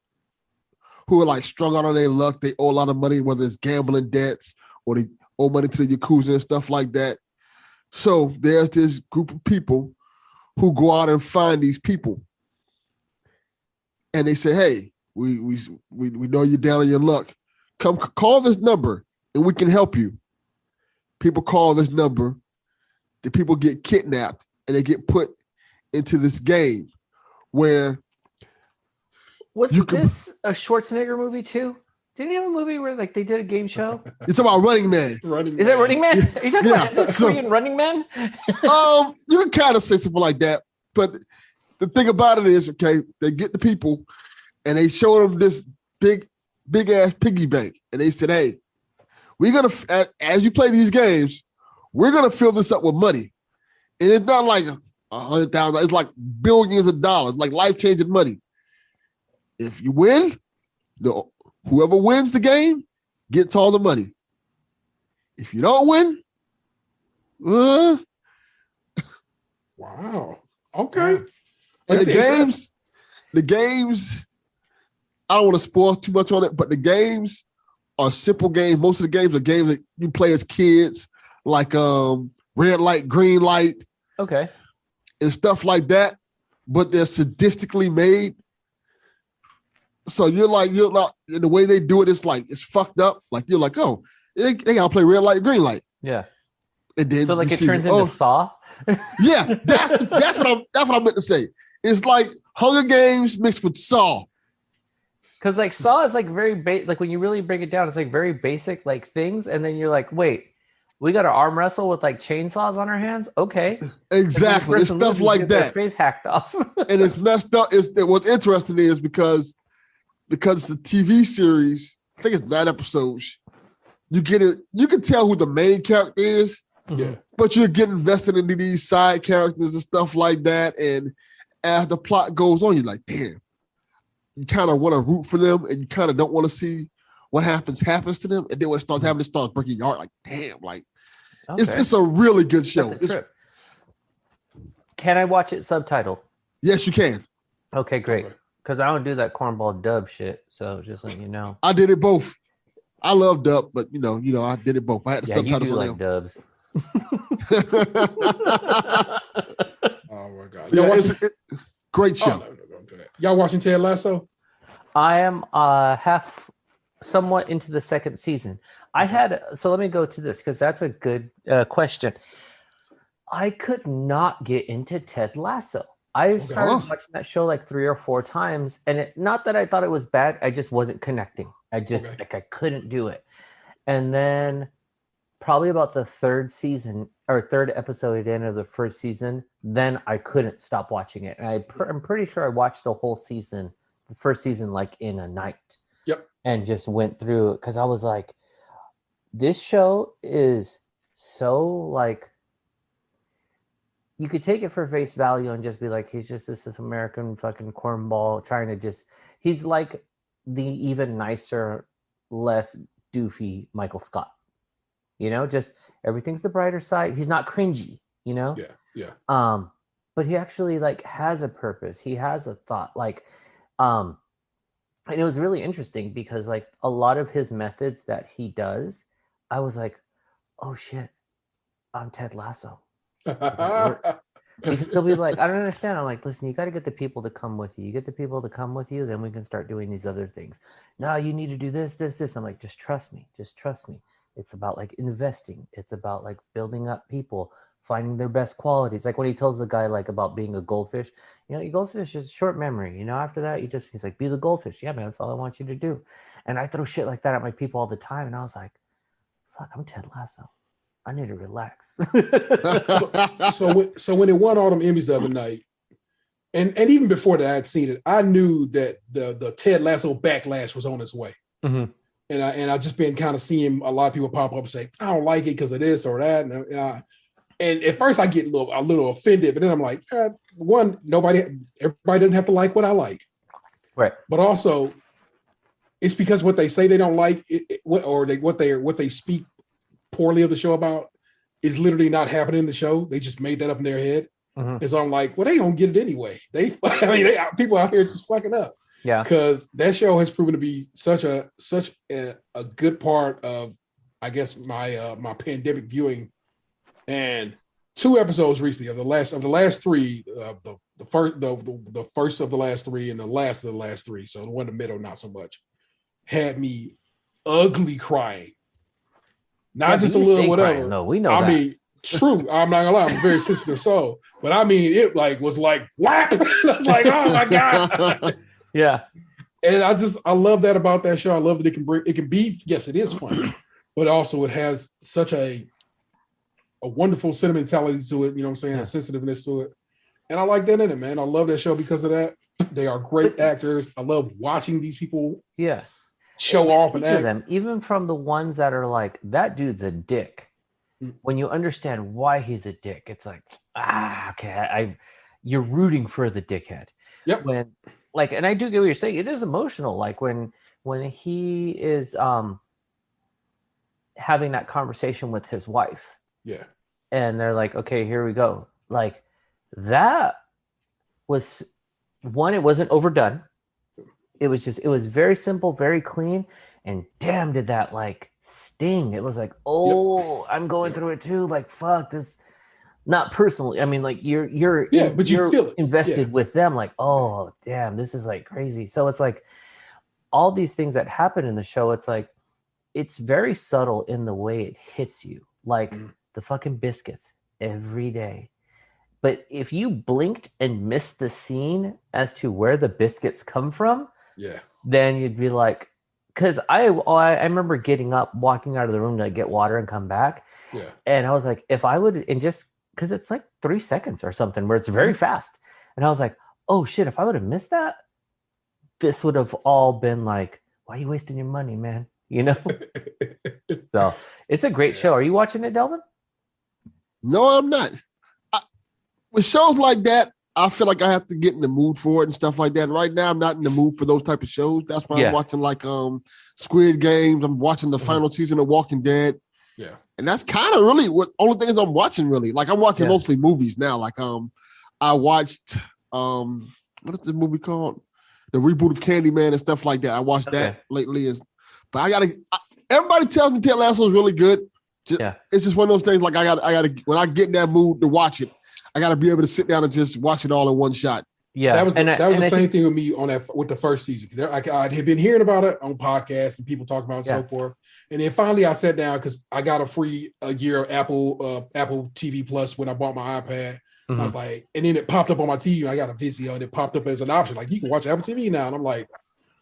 C: who are like strung out on their luck. They owe a lot of money, whether it's gambling debts or they owe money to the Yakuza and stuff like that. So there's this group of people who go out and find these people. And they say, hey, we know you're down on your luck. Come call this number and we can help you. People call this number. The people get kidnapped and they get put into this game where
A: was this a Schwarzenegger movie too? Didn't he have a movie where like they did a game show?
C: It's about Running Man.
A: Is that Running Man? Are you talking about this Korean Running Man?
C: You can kind of say something like that, but the thing about it is, okay, they get the people and they show them this big ass piggy bank, and they said, hey, we're gonna as you play these games, we're going to fill this up with money. And it's not like $100,000. It's like billions of dollars, like life-changing money. If you win, whoever wins the game gets all the money. If you don't win,
B: wow. Okay.
C: And the games, I don't want to spoil too much on it, but the games are simple games. Most of the games are games that you play as kids, like red light, green light,
A: okay,
C: and stuff like that, but they're sadistically made. So you're not, and the way they do it is like it's fucked up. Like you're like, oh, they gotta play red light, green light.
A: Yeah.
C: And then
A: so like it turns into Saw.
C: Yeah, that's what I meant to say. It's like Hunger Games mixed with Saw.
A: Because like Saw is like very like when you really break it down, it's like very basic like things, and then you're like, wait. We got to arm wrestle with like chainsaws on our hands. Okay,
C: exactly. It's stuff like that.
A: Face hacked off,
C: and it's messed up. What's interesting is because it's the TV series. I think it's 9 episodes. You get it. You can tell who the main character is.
B: Yeah,
C: but you get invested into these side characters and stuff like that. And as the plot goes on, you're like, damn, you kind of want to root for them and you kind of don't want to see what happens to them. And then when it starts happening, it starts breaking your heart. Like, damn, like it's a really good show.
A: That's a trip. Can I watch it subtitled?
C: Yes, you can.
A: Okay, great. Because I don't do that cornball dub shit. So just letting you know.
C: I did it both. I love dub, but you know, I did it both. I had the subtitles
A: you do
C: on
A: like dubs.
B: Oh my god!
C: Yeah, it's great show.
B: No, y'all watching Ted Lasso?
A: I am somewhat into the second season. So let me go to this because that's a good question. I could not get into Ted Lasso. I started watching that show like 3 or 4 times, and not that I thought it was bad. I just wasn't connecting. I I couldn't do it. And then probably about the third episode at the end of the first season, then I couldn't stop watching it. And I'm pretty sure I watched the whole season, the first season, like in a night.
B: Yep.
A: And just went through it because I was like, this show is so like, you could take it for face value and just be like, he's just this American fucking cornball trying to just, he's like the even nicer, less doofy Michael Scott. You know, just everything's the brighter side. He's not cringy, you know?
B: Yeah.
A: But he actually like has a purpose. He has a thought. Like, and it was really interesting because like a lot of his methods that he does, I was like, oh shit, I'm Ted Lasso. Because they'll be like, I don't understand. I'm like, listen, you got to get the people to come with you. You get the people to come with you, then we can start doing these other things. No, you need to do this. I'm like, just trust me. It's about like investing. It's about like building up people, finding their best qualities. Like when he tells the guy like about being a goldfish, you know, your goldfish is short memory. You know, after that, he's like, be the goldfish. Yeah, man, that's all I want you to do. And I throw shit like that at my people all the time. And I was like, fuck, I'm Ted Lasso. I need to relax.
B: so when it won all them Emmys the other night, and even before that, I'd seen it. I knew that the Ted Lasso backlash was on its way, and I just been kind of seeing a lot of people pop up and say, I don't like it because of this or that, and at first I get a little offended, but then I'm like, everybody doesn't have to like what I like,
A: right?
B: But also, it's because what they say they don't like, what they speak poorly of the show about is literally not happening in the show. They just made that up in their head. And so I'm like, well, they don't get it anyway. People out here just fucking up.
A: Yeah.
B: Because that show has proven to be such a good part of, I guess, my pandemic viewing. And 2 episodes recently of the last 3, the first of the last 3 and the last of the last 3. So the one in the middle, not so much, had me ugly crying. Not just a little whatever.
A: Crying. No, we know
B: I
A: that.
B: mean, true. I'm not gonna lie. I'm a very sensitive soul, but I mean, it was like whap. I was like, oh my god.
A: Yeah.
B: And I love that about that show. I love that it can be. Yes, it is funny, but also it has such a wonderful sentimentality to it. You know what I'm saying?
A: Yeah.
B: A sensitiveness to it, and I like that in it, man. I love that show because of that. They are great actors. I love watching these people.
A: Yeah.
B: Show off and act.
A: Them, even from the ones that are like, that dude's a dick. When you understand why he's a dick, it's like, okay, you're rooting for the dickhead.
B: Yep.
A: When like, and I do get what you're saying. It is emotional. Like when he is having that conversation with his wife.
B: Yeah.
A: And they're like, okay, here we go. Like that was one, it wasn't overdone. It was very simple, very clean. And damn, did that like sting. It was like, oh, I'm going through it too. Like, fuck this. Not personally. I mean, like you're
B: but you feel it.
A: Invested with them. Like, oh, damn, this is like crazy. So it's like all these things that happen in the show. It's like, it's very subtle in the way it hits you. Like the fucking biscuits every day. But if you blinked and missed the scene as to where the biscuits come from, then you'd be like, because I remember getting up, walking out of the room to get water and come back. Yeah. And I was like, if I would, and just because it's like 3 seconds or something where it's very fast. And I was like, oh shit, if I would have missed that, this would have all been like, why are you wasting your money, man? You know? So it's a great show. Are you watching it, Delvin?
C: No, I'm not. With shows like that, I feel like I have to get in the mood for it and stuff like that. And right now, I'm not in the mood for those type of shows. That's why I'm watching like Squid Games. I'm watching the final season of Walking Dead.
B: Yeah.
C: And that's kind of really what only things I'm watching really. Like I'm watching mostly movies now. Like I watched what is the movie called? The reboot of Candyman and stuff like that. I watched that lately. But everybody tells me Ted Lasso is really good. It's just one of those things like I gotta when I get in that mood to watch it, I gotta be able to sit down and just watch it all in one shot.
B: Yeah, that was the same thing with me on that with the first season. I had been hearing about it on podcasts and people talking about it and so forth. And then finally I sat down because I got a year of Apple TV Plus when I bought my iPad. I was like, and then it popped up on my TV. I got a Vizio and it popped up as an option. Like, you can watch Apple TV now. And I'm like,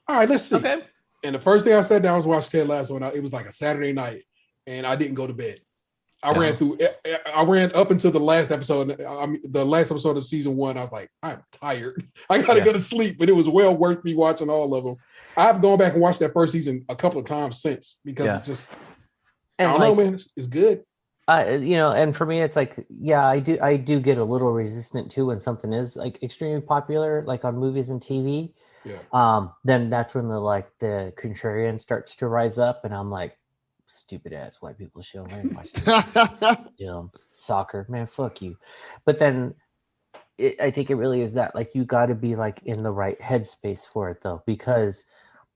B: all right, let's see. Okay. And the first thing I sat down was watch Ted Lasso, and it was like a Saturday night, and I didn't go to bed. I ran up until the last episode. The last episode of season 1. I was like, I'm tired. I got to go to sleep. But it was well worth me watching all of them. I've gone back and watched that first season a couple of times since because it's just, and I don't know, man, it's good.
A: And for me, it's like, I do get a little resistant too when something is like extremely popular, like on movies and TV. Yeah. Then that's when the contrarian starts to rise up, and I'm like, stupid ass white people show. I ain't watching soccer, man. Fuck you. But then I think it really is that like you got to be like in the right headspace for it though, because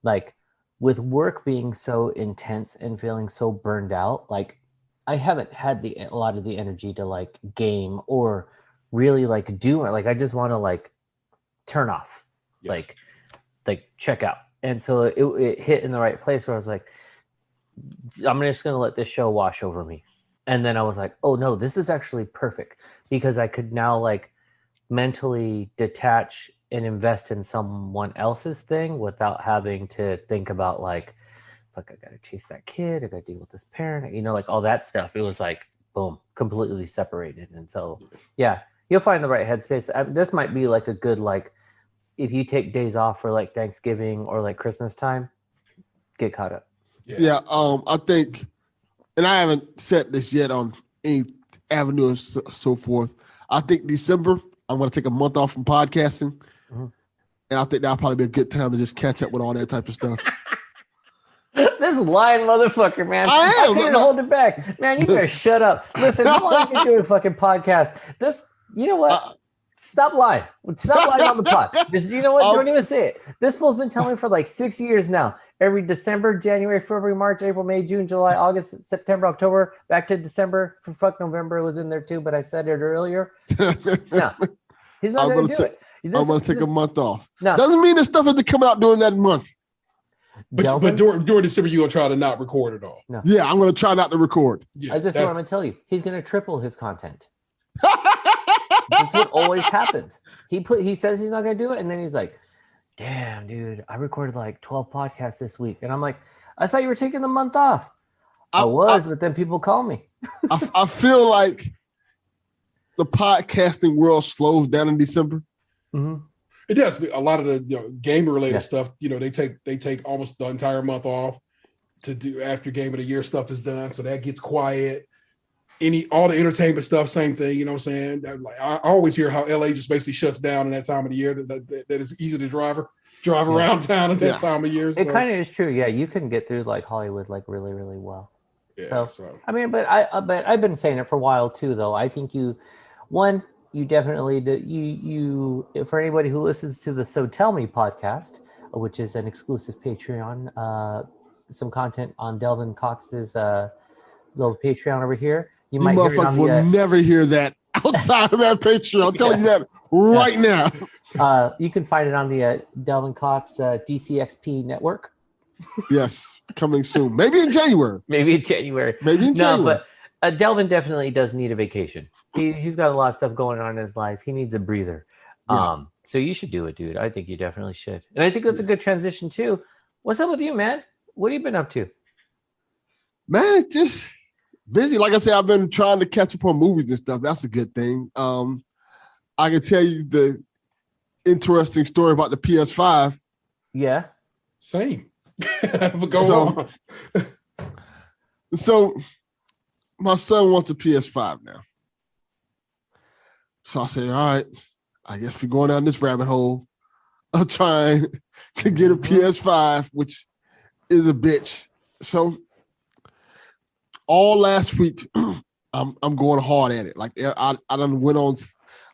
A: like with work being so intense and feeling so burned out, like I haven't had a lot of the energy to like game or really like do it. Like I just want to like turn off, like check out. And so it hit in the right place where I was like, I'm just going to let this show wash over me. And then I was like, oh no, this is actually perfect because I could now like mentally detach and invest in someone else's thing without having to think about like, fuck, I gotta chase that kid, I gotta deal with this parent, like all that stuff. It was like, boom, completely separated. And so, you'll find the right headspace. This might be like a good, like, if you take days off for like Thanksgiving or like Christmas time, get caught up.
C: I think, and I haven't said this yet on any avenue or so forth. I think December, I'm going to take a month off from podcasting. Mm-hmm. And I think that'll probably be a good time to just catch up with all that type of stuff.
A: This lying motherfucker, man.
C: I am.
A: I can't hold it back. Man, you better shut up. Listen, how long have you been doing a fucking podcast? You know what? Stop lying. Stop lying on the pod. You know what? Don't even say it. This fool's been telling me for like 6 years now. Every December, January, February, March, April, May, June, July, August, September, October, back to December. For fuck, November was in there too, but I said it earlier. No, he's not going to do it.
C: I'm going to take a month off. No. Doesn't mean the stuff isn't coming out during that month.
B: But during December, you're going to try to not record it all.
C: No. Yeah, I'm going to try not to record.
A: Yeah, what I'm going to tell you. He's going to triple his content. That's what always happens. He says he's not going to do it, and then he's like, damn, dude, I recorded like 12 podcasts this week. And I'm like, I thought you were taking the month off. But then people call me.
C: I feel like the podcasting world slows down in December.
B: Mm-hmm. It does. A lot of the gamer related stuff, they take almost the entire month off to do after game of the year stuff is done. So that gets quiet. All the entertainment stuff, same thing. You know what I'm saying? Like I always hear how LA just basically shuts down in that time of the year. That it's easy to drive around town at that time of year. So.
A: It kind of is true. Yeah, you can get through like Hollywood like really, really well. Yeah, so I mean, but I've been saying it for a while too, though. I think you definitely you for anybody who listens to the So Tell Me podcast, which is an exclusive Patreon, some content on Delvin Cox's little Patreon over here. You might hear it on
C: will never hear that outside of that Patreon. I'm telling you that right now.
A: You can find it on the Delvin Cox DCXP network.
C: Yes, coming soon. Maybe in January.
A: No, but Delvin definitely does need a vacation. He's got a lot of stuff going on in his life. He needs a breather. Yeah. So you should do it, dude. I think you definitely should. And I think that's a good transition too. What's up with you, man? What have you been up to?
C: Man, just busy. Like I said, I've been trying to catch up on movies and stuff. That's a good thing. I can tell you the interesting story about the PS5.
A: Yeah.
B: Same. So
C: my son wants a PS5 now. So I said, all right, I guess we're going down this rabbit hole of trying to get a PS5, which is a bitch. So all last week, I'm going hard at it. Like I done went on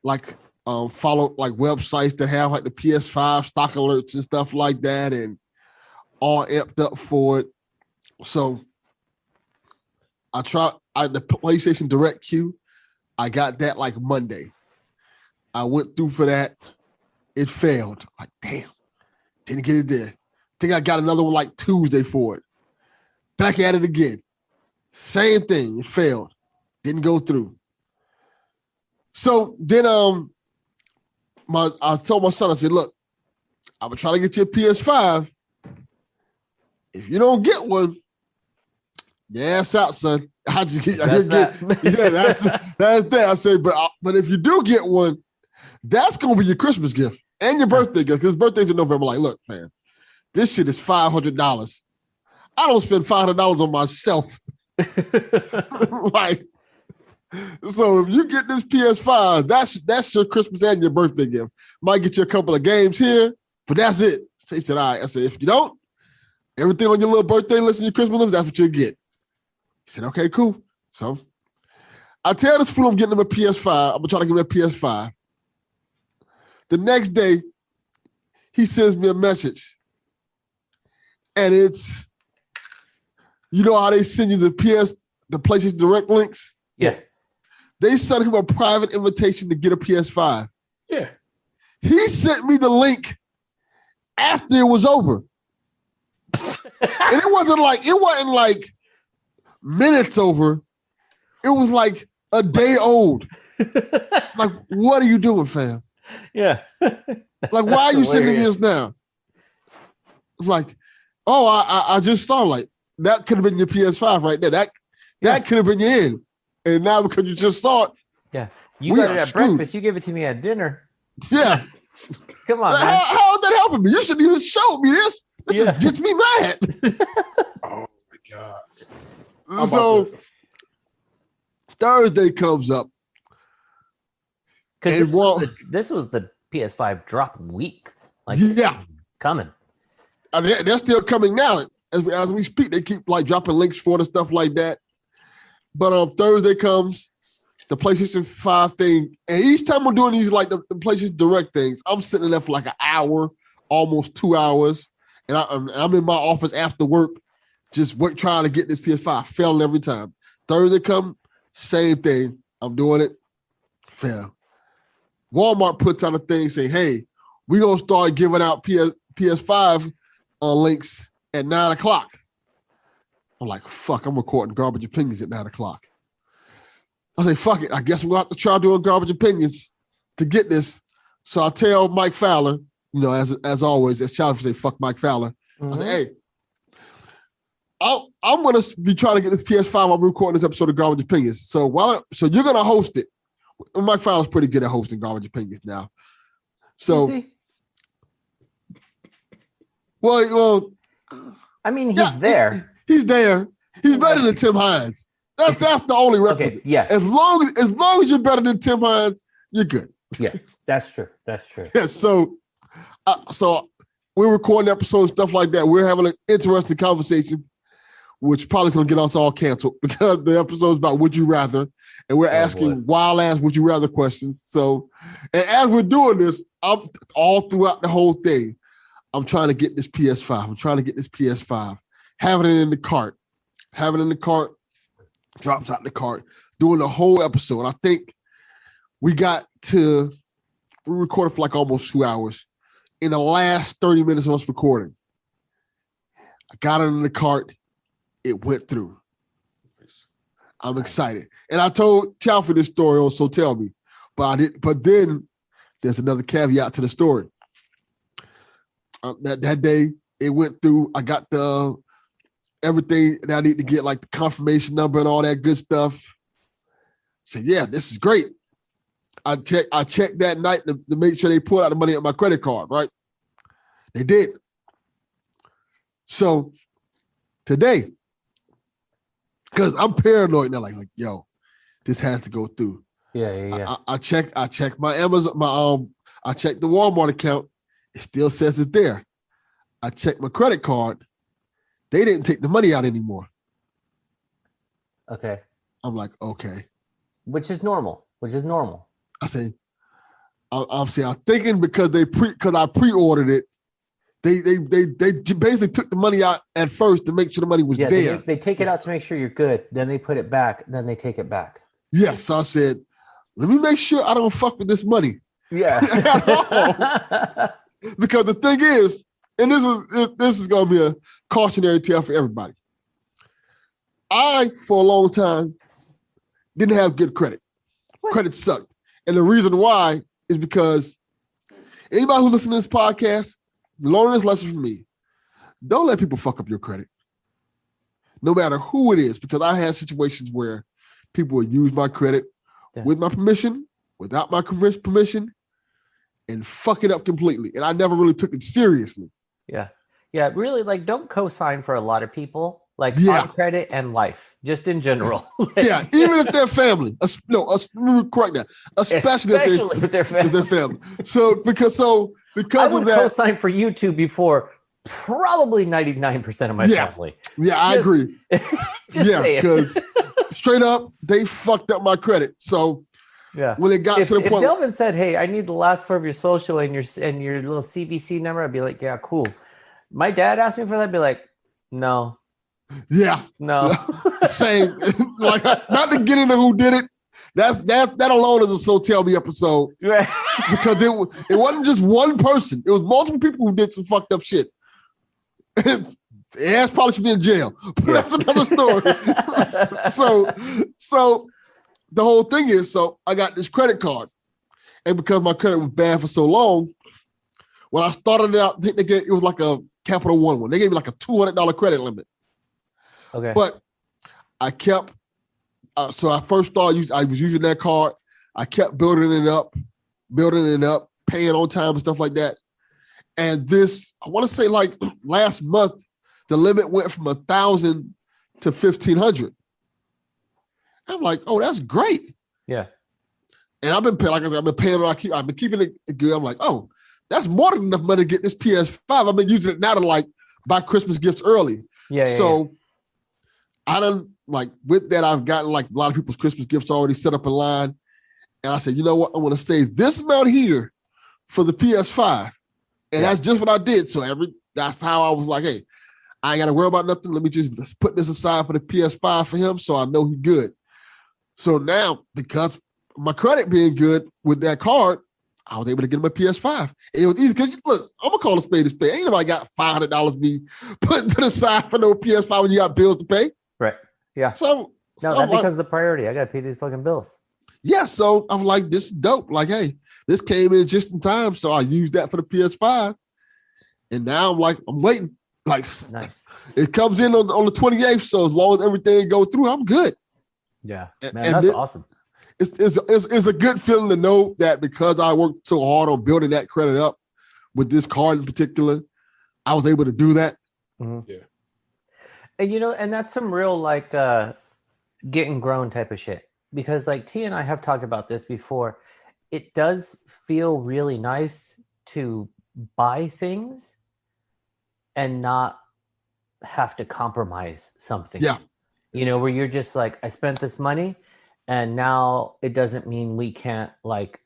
C: like follow like websites that have like the PS5 stock alerts and stuff like that, and all amped up for it. So I tried the PlayStation Direct queue. I got that like Monday. I went through for that. It failed. Like, damn, didn't get it there. Think I got another one like Tuesday for it. Back at it again. Same thing. It failed. Didn't go through. So then I told my son, I said, look, I'm gonna try to get you a PS5. If you don't get one, your ass out, son. That's that. I say, but if you do get one, that's gonna be your Christmas gift and your birthday gift, because birthday's in November. Like, look, man, this shit is $500. I don't spend $500 on myself. Like, so if you get this PS5, that's your Christmas and your birthday gift. Might get you a couple of games here, but that's it. So he said, all right. I said, if you don't, everything on your little birthday list and your Christmas list, that's what you'll get. He said, okay, cool. So I tell this fool I'm getting him a PS5. I'm gonna try to give him a PS5. The next day, he sends me a message. And it's, you know how they send you the PlayStation Direct links?
A: Yeah.
C: They sent him a private invitation to get a PS5.
B: Yeah.
C: He sent me the link after it was over. And it wasn't like minutes over. It was like a day old. Like, what are you doing, fam?
A: Yeah.
C: Like, why are you sending me this now? Like, oh, I just saw, like, that could have been your PS5 right there. That could have been your end. And now because you just saw it.
A: Yeah. You got it at breakfast. You gave it to me at dinner.
C: Yeah.
A: Come on, man.
C: How is that helping me? You shouldn't even show me this. This just gets me mad.
B: Oh, my God.
C: So Thursday comes up.
A: Because this was the PS5 drop week. Like,
C: yeah.
A: Coming.
C: I mean, they're still coming now. As we speak, they keep like dropping links for it and stuff like that. But Thursday comes, the PlayStation 5 thing. And each time I'm doing these, like the PlayStation Direct things, I'm sitting there for like an hour, almost 2 hours. And I'm in my office after work, just trying to get this PS5, failing every time. Thursday come, same thing. I'm doing it, fail. Walmart puts out a thing saying, hey, we're going to start giving out PS5 links at 9 o'clock. I'm like, fuck, I'm recording Garbage Opinions at 9 o'clock. I say, fuck it. I guess we're going to have to try doing Garbage Opinions to get this. So I tell Mike Fowler, you know, as always, as Chaufie say, fuck Mike Fowler. I say, hey, I'm going to be trying to get this PS5. I'm recording this episode of Garbage Opinions. So you're going to host it. Mike Fowler's pretty good at hosting Garbage Opinions now. So, well,
A: I mean, he's there.
C: He's there. He's better than Tim Hines. That's the only reference.
A: Okay, yeah.
C: As long as you're better than Tim Hines, you're good.
A: Yeah, that's true. That's true.
C: Yeah. So we're recording episodes, stuff like that. We're having an interesting conversation, which probably is going to get us all canceled because the episode's about would you rather, and we're asking wild ass would you rather questions. So, and as we're doing this, I'm all throughout the whole thing, I'm trying to get this PS5. Having it in the cart, drops out the cart, doing the whole episode. I think we recorded for like almost 2 hours. In the last 30 minutes of us recording, I got it in the cart. It went through. I'm excited. And I told Chaufie this story on So Tell Me, but then there's another caveat to the story. That day, it went through. I got everything that I need to get, like the confirmation number and all that good stuff. So yeah, this is great. I checked that night to make sure they pulled out the money on my credit card, right? They did. So today, because I'm paranoid now, like, yo, this has to go through.
A: Yeah.
C: I checked my Amazon, I checked the Walmart account. It still says it's there. I checked my credit card. They didn't take the money out anymore.
A: Okay.
C: I'm like, okay.
A: Which is normal.
C: I say, I'm thinking because I pre-ordered it. They basically took the money out at first to make sure the money was there.
A: They take it out to make sure you're good. Then they put it back. Then they take it back.
C: Yeah. So I said, let me make sure I don't fuck with this money.
A: Yeah.
C: Because the thing is, and this is going to be a cautionary tale for everybody. I, for a long time, didn't have good credit. What? Credit sucked. And the reason why is because anybody who listens to this podcast, learn this lesson from me. Don't let people fuck up your credit. No matter who it is, because I had situations where people would use my credit with my permission, without my permission, and fuck it up completely. And I never really took it seriously.
A: Yeah. Yeah. Really, like, don't co-sign for a lot of people, like on credit and life, just in general.
C: Yeah. Even if they're family. Let me correct that. Especially
A: if they're family.
C: So because
A: I
C: of that.
A: co-sign for you two before probably 99% of my family.
C: Yeah, I agree.
A: Just saying.
C: Because straight up, they fucked up my credit. So when it got to the point,
A: if Delvin said, "Hey, I need the last four of your social and your little CVC number," I'd be like, "Yeah, cool." My dad asked me for that. I'd be like, "No."
C: Yeah.
A: No.
C: Same. Like, not to get into who did it. That alone is a So Tell Me episode.
A: Right.
C: Because it wasn't just one person. It was multiple people who did some fucked up shit. Ass probably should be in jail. But that's another story. So the whole thing is, so I got this credit card. And because my credit was bad for so long, when I started out, I think it was like a Capital One. They gave me like a $200 credit limit.
A: Okay.
C: But I kept, so I first started, I was using that card. I kept building it up, paying on time and stuff like that. And this, I want to say like last month, the limit went from 1,000 to 1,500. I'm like, oh, that's great.
A: Yeah.
C: And I've been paying, like I said, I've been paying it. I've been keeping it good. I'm like, oh, that's more than enough money to get this PS5. I've been using it now to like buy Christmas gifts early.
A: Yeah.
C: So I done, like, with that, I've gotten like a lot of people's Christmas gifts already set up in line. And I said, you know what? I want to save this amount here for the PS5. And that's just what I did. So that's how I was like, hey, I ain't got to worry about nothing. Let me just put this aside for the PS5 for him so I know he's good. So now, because my credit being good with that card, I was able to get him a PS5. And it was easy because, look, I'm going to call a spade a spade. Ain't nobody got $500 be put to the side for no PS5 when you got bills to pay.
A: Right. Yeah.
C: So
A: that becomes the priority. I got to pay these fucking bills.
C: Yeah. So I'm like, this is dope. Like, hey, this came in just in time. So I used that for the PS5. And now I'm like, I'm waiting. Like, nice. It comes in on the 28th. So as long as everything goes through, I'm good.
A: Yeah. Man, that's awesome.
C: It's a good feeling to know that because I worked so hard on building that credit up with this card in particular, I was able to do that.
A: Mm-hmm. Yeah. And, and that's some real like getting grown type of shit. Because like T and I have talked about this before. It does feel really nice to buy things and not have to compromise something.
C: Yeah.
A: Where you're just like, I spent this money and now it doesn't mean we can't like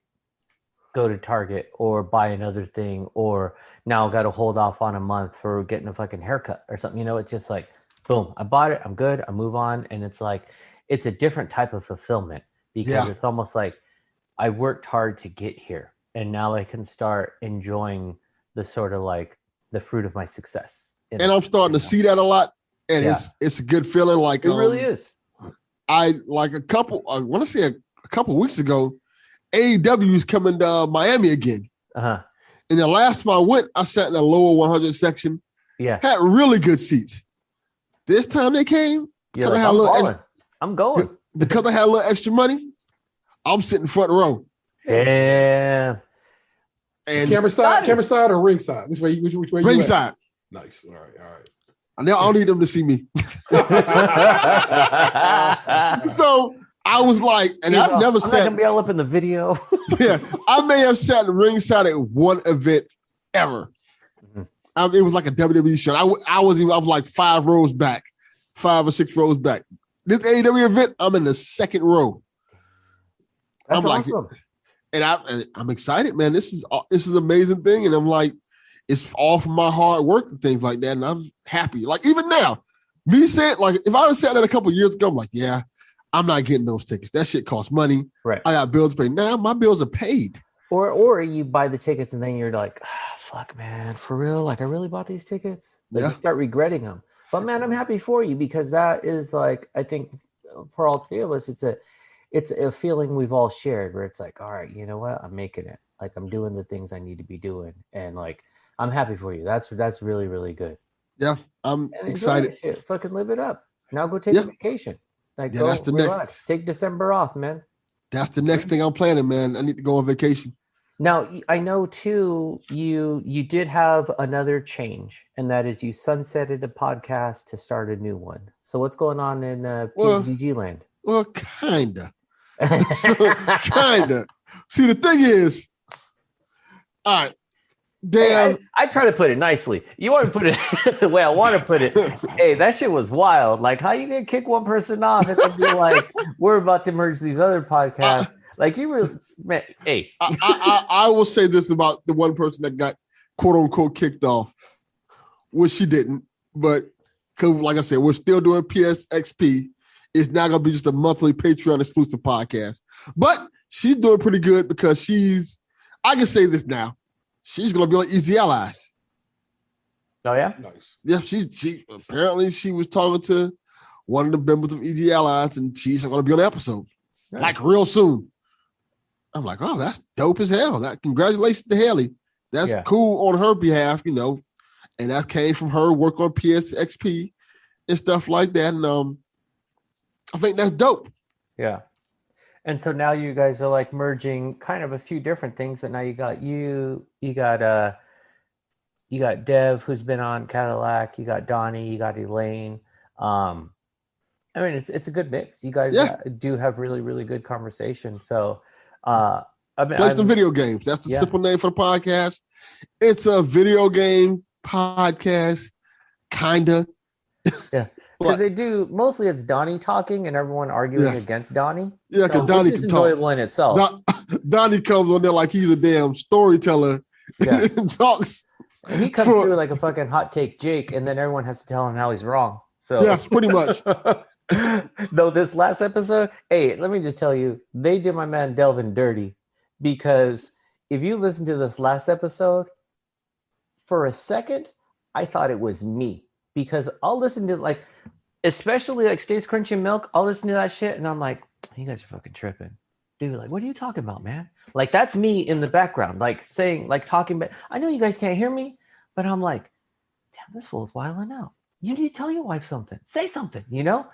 A: go to Target or buy another thing, or now got to hold off on a month for getting a fucking haircut or something. It's just like, boom, I bought it. I'm good. I move on. And it's like, it's a different type of fulfillment because it's almost like I worked hard to get here and now I can start enjoying the sort of like the fruit of my success.
C: And I'm starting to see that a lot. And it's a good feeling. Like,
A: it really is.
C: I like I want to say a couple weeks ago, AEW is coming to Miami again.
A: Uh-huh.
C: And the last time I went, I sat in the lower 100 section.
A: Yeah.
C: Had really good seats. This time they came,
A: like, I'm going.
C: Because I had a little extra money, I'm sitting front row.
A: Yeah.
B: And camera side or ringside? Which way
C: ringside.
B: Nice. All right.
C: I don't need them to see me. So I was like, and I've never
A: I'm not
C: sat.
A: gonna be all up in the video.
C: Yeah, I may have sat ringside at one event ever.
A: Mhm.
C: It was like a WWE show. I was like 5 rows back, 5 or 6 rows back. This AEW event, I'm in the second row.
A: That's
C: I'm like,
A: awesome.
C: and I'm excited, man. This is an amazing thing, and I'm like, it's all from my hard work and things like that, and I'm happy. Like even now, me saying like if I had said that a couple of years ago, I'm like, yeah, I'm not getting those tickets. That shit costs money.
A: Right.
C: I got bills to pay. Now my bills are paid.
A: Or you buy the tickets and then you're like, fuck, man, for real? Like I really bought these tickets? Like you start regretting them. But man, I'm happy for you because that is like, I think for all three of us, it's a feeling we've all shared where it's like, all right, you know what? I'm making it. Like I'm doing the things I need to be doing. And like, I'm happy for you. That's really, really good.
C: Yeah, I'm
A: and
C: excited.
A: Shit. Fucking live it up. Now go take a vacation. Like go
C: that's the
A: relax.
C: next.
A: Take December off, man.
C: That's the next thing I'm planning, man. I need to go on vacation.
A: Now I know too. You did have another change, and that is you sunsetted the podcast to start a new one. So what's going on in PVG land?
C: Well, kinda. Kinda. See, the thing is, all right. Damn.
A: I try to put it nicely. You want to put it the way I want to put it. Hey, that shit was wild. Like, how you gonna kick one person off and then be like, we're about to merge these other podcasts? Like, you really, man, hey.
C: I will say this about the one person that got quote unquote kicked off, which she didn't. But because, like I said, we're still doing PSXP. It's not gonna be just a monthly Patreon exclusive podcast. But she's doing pretty good because I can say this now. She's gonna be on Easy Allies.
A: Oh yeah,
C: nice. Yeah, she apparently she was talking to one of the members of Easy Allies, and she's gonna be on the episode like real soon. I'm like, oh, that's dope as hell. Congratulations to Haley. That's cool on her behalf, you know. And that came from her work on PSXP and stuff like that. And I think that's dope.
A: Yeah. And so now you guys are like merging kind of a few different things. And now you got Dev, who's been on Cadillac. You got Donnie. You got Elaine. I mean, it's a good mix. You guys do have really, really good conversation. So,
C: play some video games. That's the simple name for the podcast. It's a video game podcast, kinda.
A: Yeah. Because they do mostly it's Donnie talking and everyone arguing against Donnie.
C: Yeah, because Donnie can talk.
A: Enjoyable in itself.
C: Donnie comes on there like he's a damn storyteller and talks.
A: And he comes through like a fucking hot take Jake, and then everyone has to tell him how he's wrong. So
C: yes, pretty much.
A: Though this last episode, hey, let me just tell you, they did my man Delvin dirty because if you listen to this last episode, for a second, I thought it was me. Because I'll listen to like, especially like Stays Crunchy Milk, I'll listen to that shit and I'm like, you guys are fucking tripping. Dude, like, what are you talking about, man? Like, that's me in the background, like saying, like talking about, I know you guys can't hear me, but I'm like, damn, this fool's wilding out. You need to tell your wife something. Say something, you know?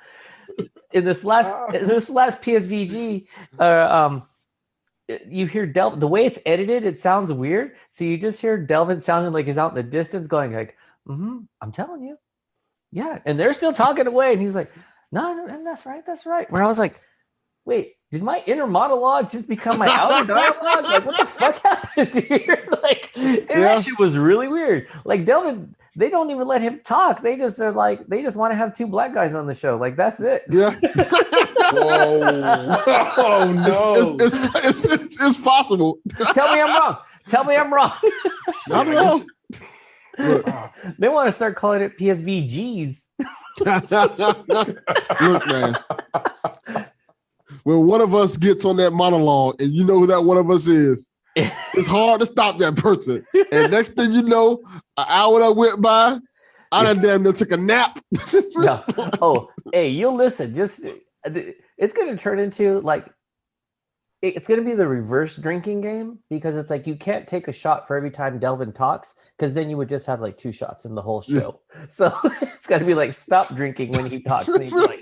A: In this last PSVG, you hear Delvin, the way it's edited, it sounds weird. So you just hear Delvin sounding like he's out in the distance going like, I'm telling you. Yeah. And they're still talking away. And he's like, no, and that's right. Where I was like, wait, did my inner monologue just become my outer dialogue? Like, what the fuck happened here? Like, that shit was really weird. Like, Delvin, they don't even let him talk. They just are like, they just want to have 2 black guys on the show. Like, that's it.
C: Yeah.
B: Whoa. Oh, no.
C: It's possible.
A: Tell me I'm wrong.
C: I don't know.
A: They want to start calling it PSVGs.
C: Look, man. When one of us gets on that monologue and you know who that one of us is, it's hard to stop that person. And next thing you know, an hour that went by, I done damn near took a nap.
A: No. Oh, hey, you'll listen. Just it's going to turn into like, it's going to be the reverse drinking game because it's like you can't take a shot for every time Delvin talks because then you would just have like 2 shots in the whole show. Yeah. So it's got to be like stop drinking when he talks. And he's like,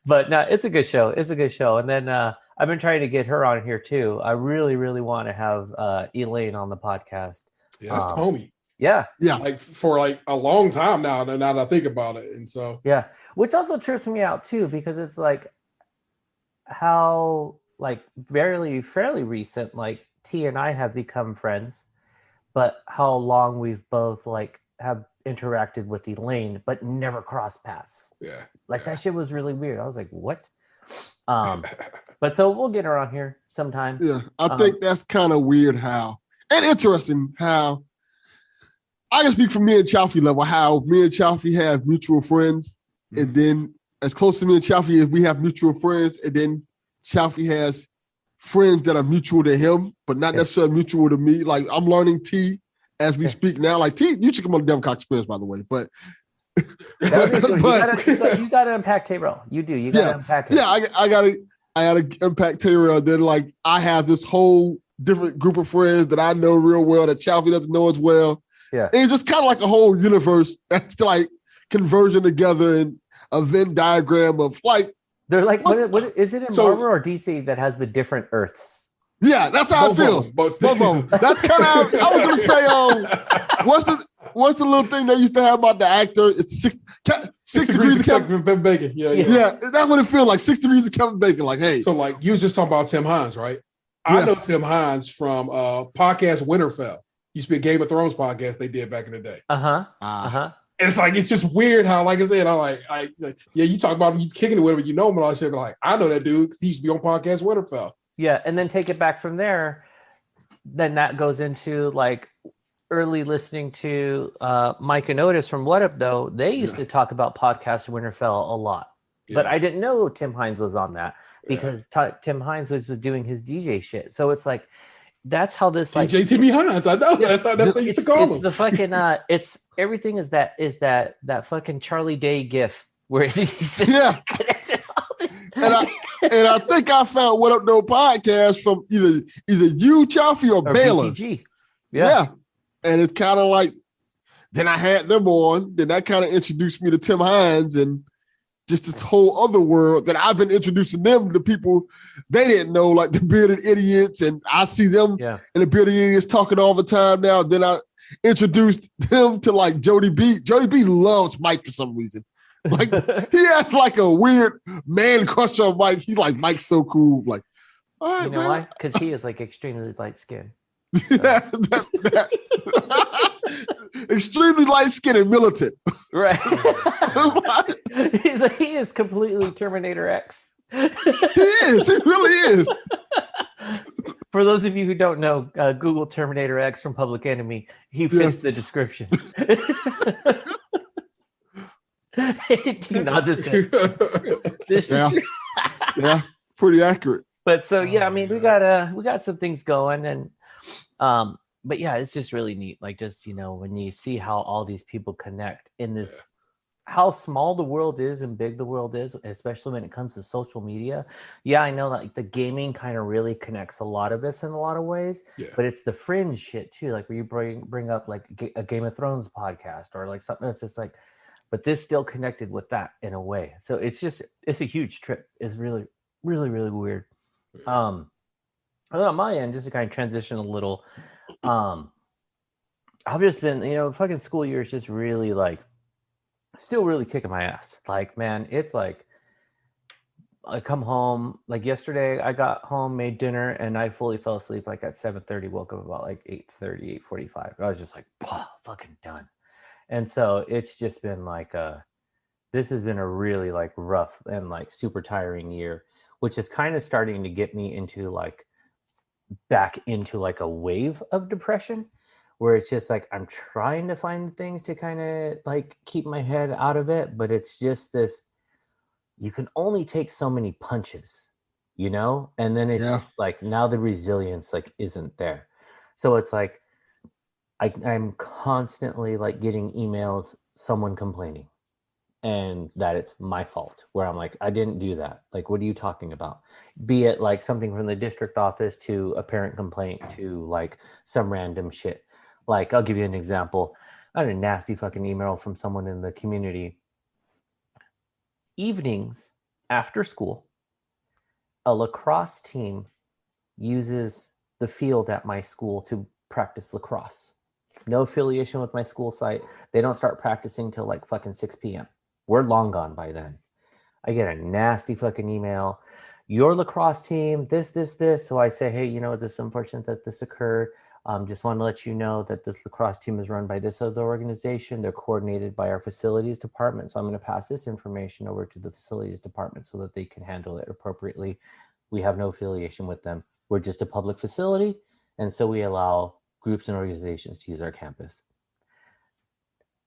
A: But no, it's a good show. And then I've been trying to get her on here too. I really, really want to have Elaine on the podcast.
B: Yeah, that's the homie.
A: Yeah.
C: Yeah.
B: like for like a long time now that I think about it. And so
A: Yeah. Which also trips me out too, because it's like how like fairly recent, like T and I have become friends, but how long we've both like have interacted with Elaine, but never crossed paths.
B: yeah.
A: Like that shit was really weird. I was like, what? But so we'll get her on here sometime.
C: Yeah. I think that's kind of weird how, and interesting how, I can speak from me and Chaufie level, how me and Chaufie have mutual friends. Mm-hmm. And then as close to me and Chaufie as we have mutual friends, and then Chaufie has friends that are mutual to him, but not necessarily mutual to me. Like I'm learning T as we speak now. Like T, you should come on the Devil Cox Experience, by the way. But
A: you gotta unpack Tyrell. You do. You gotta unpack it.
C: Yeah, I gotta unpack Tyrell. Then like I have this whole different group of friends that I know real well that Chaufie doesn't know as well.
A: Yeah.
C: And it's just kind of like a whole universe that's like converging together in a Venn diagram of like.
A: They're like, what is it in Marvel or DC that has the different Earths?
C: Yeah, that's how it feels. Both of them. That's kind of. I was gonna say, what's the little thing they used to have about the actor? It's 6 degrees of Kevin
B: Bacon.
C: Yeah, that's what it feels like. 6 degrees of Kevin Bacon. Like, hey.
B: So like you was just talking about Tim Hines, right? I know Tim Hines from podcast Winterfell. Used to be a Game of Thrones podcast they did back in the day. And it's like, it's just weird how, like I said, you talk about you kicking it with him, you know him and all that shit, but like, I know that dude because he used to be on podcast Winterfell.
A: Yeah, and then take it back from there. Then that goes into like early listening to Mike and Otis from What Up Though. They used to talk about podcast Winterfell a lot. But I didn't know Tim Hines was on that because Tim Hines was doing his DJ shit. So it's like, that's how this like
B: DJ Timmy Hines. I know that's what they used to call him.
A: The fucking it's everything is that fucking Charlie Day gif where he's
C: and I think I found What Up Though podcast from either you, Chaufie, or Baylor.
A: BTG.
C: Yeah. And it's kind of like then I had them on. Then that kind of introduced me to Tim Hines and just this whole other world that I've been introducing them to people they didn't know, like the Bearded Idiots. And I see them and the Bearded Idiots talking all the time now. Then I introduced them to like Jody B. Jody B loves Mike for some reason. Like he has like a weird man crush on Mike. He's like, Mike's so cool. Like, all right,
A: you know why? Because he is like extremely light skinned.
C: Extremely light skinned and militant.
A: Right. He is completely Terminator X.
C: He is. He really is.
A: For those of you who don't know, Google Terminator X from Public Enemy. He fits the description. He nods his head. This is true.
C: Yeah, pretty accurate.
A: But so I mean, we got some things going, and but yeah, it's just really neat. Like just when you see how all these people connect in this, how small the world is and big the world is, especially when it comes to social media. Yeah, I know that like the gaming kind of really connects a lot of us in a lot of ways, but it's the fringe shit too. Like where you bring up like a Game of Thrones podcast or like something that's just like, but this still connected with that in a way. So it's a huge trip. It's really, really, really weird. On my end, just to kind of transition a little, I've just been, fucking school year is just really like, still really kicking my ass. Like, man, it's like, I come home, like yesterday I got home, made dinner, and I fully fell asleep like at 7:30, woke up about like 8:30, 8:45. I was just like, fucking done. And so it's just been like, this has been a really like rough and like super tiring year, which is kind of starting to get me into like, back into like a wave of depression where it's just like I'm trying to find things to kind of like keep my head out of it, but it's just this, you can only take so many punches, and then it's like now the resilience like isn't there. So it's like I'm constantly like getting emails, someone complaining, and that it's my fault, where I'm like, I didn't do that. Like, what are you talking about? Be it like something from the district office to a parent complaint to like some random shit. Like, I'll give you an example. I had a nasty fucking email from someone in the community. Evenings after school, a lacrosse team uses the field at my school to practice lacrosse. No affiliation with my school site. They don't start practicing till like fucking 6 p.m. We're long gone by then. I get a nasty fucking email. Your lacrosse team, this. So I say, hey, this is unfortunate that this occurred. Just want to let you know that this lacrosse team is run by this other organization. They're coordinated by our facilities department. So I'm going to pass this information over to the facilities department so that they can handle it appropriately. We have no affiliation with them. We're just a public facility. And so we allow groups and organizations to use our campus.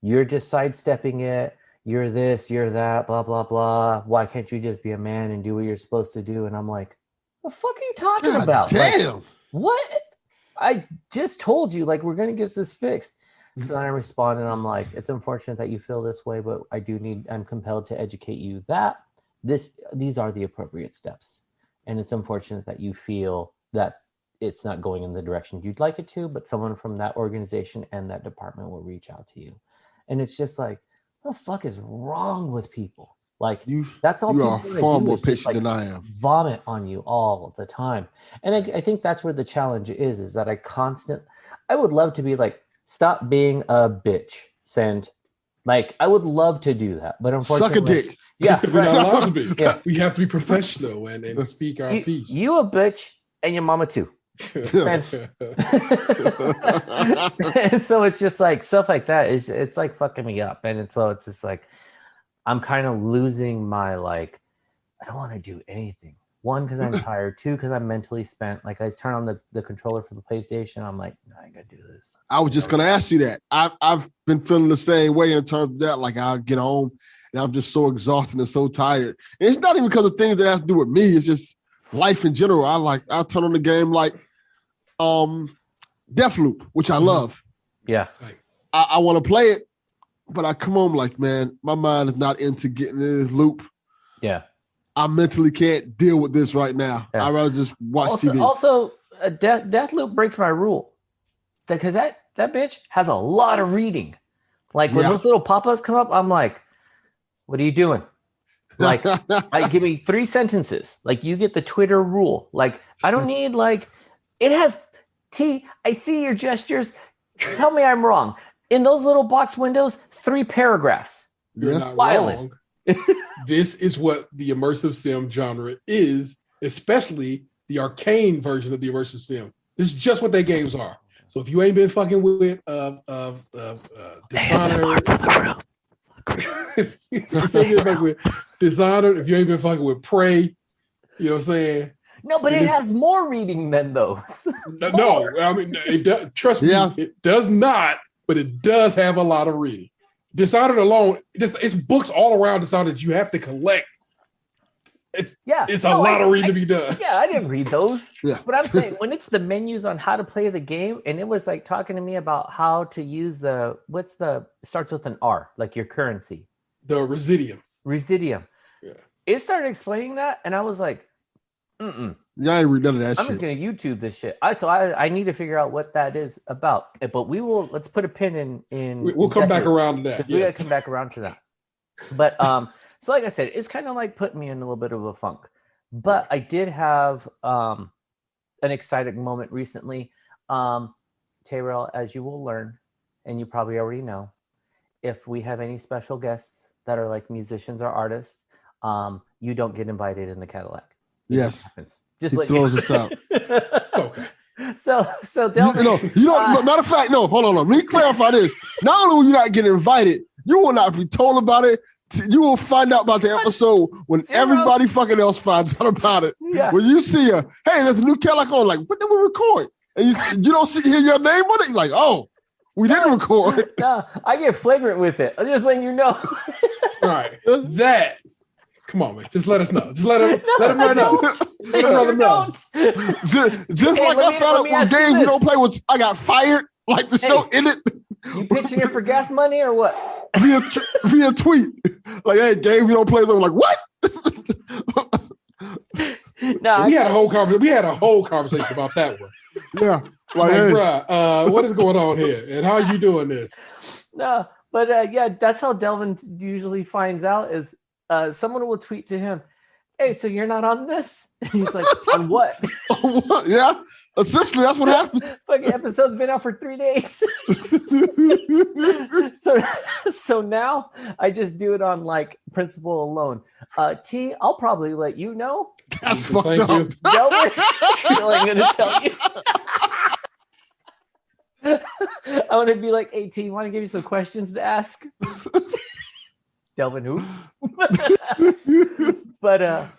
A: You're just sidestepping it. You're this, you're that, blah, blah, blah. Why can't you just be a man and do what you're supposed to do? And I'm like, what the fuck are you talking about?
C: Damn.
A: Like, what? I just told you, like, we're going to get this fixed. So then I respond and I'm like, it's unfortunate that you feel this way, but I'm compelled to educate you that these are the appropriate steps. And it's unfortunate that you feel that it's not going in the direction you'd like it to, but someone from that organization and that department will reach out to you. And it's just like, what the fuck is wrong with people? Like, that's all.
C: You are far more patient than I am.
A: Vomit on you all the time. And I think that's where the challenge is that I would love to be like, stop being a bitch. I would love to do that, but unfortunately,
C: suck a dick.
A: Yeah,
B: we're not allowed to be.
A: Yeah.
B: We have to be professional and speak our piece.
A: You a bitch and your mama too. And so it's just like stuff like that. It's like fucking me up, and it's just like I'm kind of losing my I don't want to do anything. One, because I'm tired. Two, because I'm mentally spent. Like I turn on the controller for the PlayStation. I'm like, no, I gotta do this.
C: I was just gonna ask you that. I've been feeling the same way in terms of that. Like I'll get home and I'm just so exhausted and so tired. And it's not even because of things that have to do with me. It's just life in general. I'll turn on the game like Deathloop, which I love.
A: Yeah.
C: I want to play it, but I come home like, man, my mind is not into getting in this loop.
A: Yeah.
C: I mentally can't deal with this right now. Yeah. I'd rather just watch TV.
A: Also, Deathloop breaks my rule. Because that bitch has a lot of reading. Like when those little pop-ups come up, I'm like, what are you doing? Like, give me 3 sentences. Like, you get the Twitter rule. Like, I don't need, it has I see your gestures. Tell me I'm wrong. In those little box windows, 3 paragraphs.
B: You're not wrong. This is what the immersive sim genre is, especially the arcane version of the immersive sim. This is just what their games are. So if you ain't been fucking with Dishonored, Dishonored, if you ain't been fucking with Prey, you know what I'm saying?
A: No, but it has more reading than those.
B: No, I mean, trust me, it does not, but it does have a lot of reading. Dishonored alone, it's books all around Dishonored that you have to collect. It's a lot of reading to be done.
A: Yeah, I didn't read those.
C: Yeah.
A: But I'm saying when it's the menus on how to play the game, and it was like talking to me about how to use starts with an R, like your currency.
B: The Residium.
A: Yeah. It started explaining that, and I was like,
C: Yeah, I ain't read none of that
A: I'm just gonna YouTube this shit. I need to figure out what that is about. But let's put a pin in.
B: We'll come back around to that.
A: We gotta come back around to that. But so like I said, it's kind of like putting me in a little bit of a funk. But I did have an exciting moment recently. Tayrell, as you will learn, and you probably already know, if we have any special guests that are like musicians or artists, you don't get invited in the Cadillac.
C: Yes.
A: Just
C: he throws us out.
B: Okay.
A: So Delvin,
C: you know, matter of fact, no, hold on. Let me clarify this. Not only will you not get invited, you will not be told about it. You will find out about the episode when everybody fucking else finds out about it.
A: Yeah.
C: When you see hey, there's a new Cadillac on, like, what did we record? And you don't hear your name on it. You're like, oh, we didn't record.
A: No, I get flagrant with it. I'm just letting you know.
B: All right. Come on, man. Just let us know. Just let him know. Let him know.
C: Just like I found out when games you don't play with, I got fired. Like the show ended.
A: You pitching in for gas money or what?
C: via tweet. Like, hey, game you don't play. So I'm like, what?
B: No, we had a whole conversation about that one.
C: Yeah.
B: Like, hey, bruh, what is going on here? And how are you doing this?
A: No, but that's how Delvin usually finds out is someone will tweet to him, hey, so you're not on this? And he's like, on what?
C: Yeah, essentially that's what happens.
A: Fucking episode's been out for 3 days. So now I just do it on like principle alone. T, I'll probably let you know.
C: That's fucked
B: Thank
C: up.
B: you.
A: Delvin, I'm gonna tell you. I want to be like, hey T, want to give you some questions to ask? Delvin who? But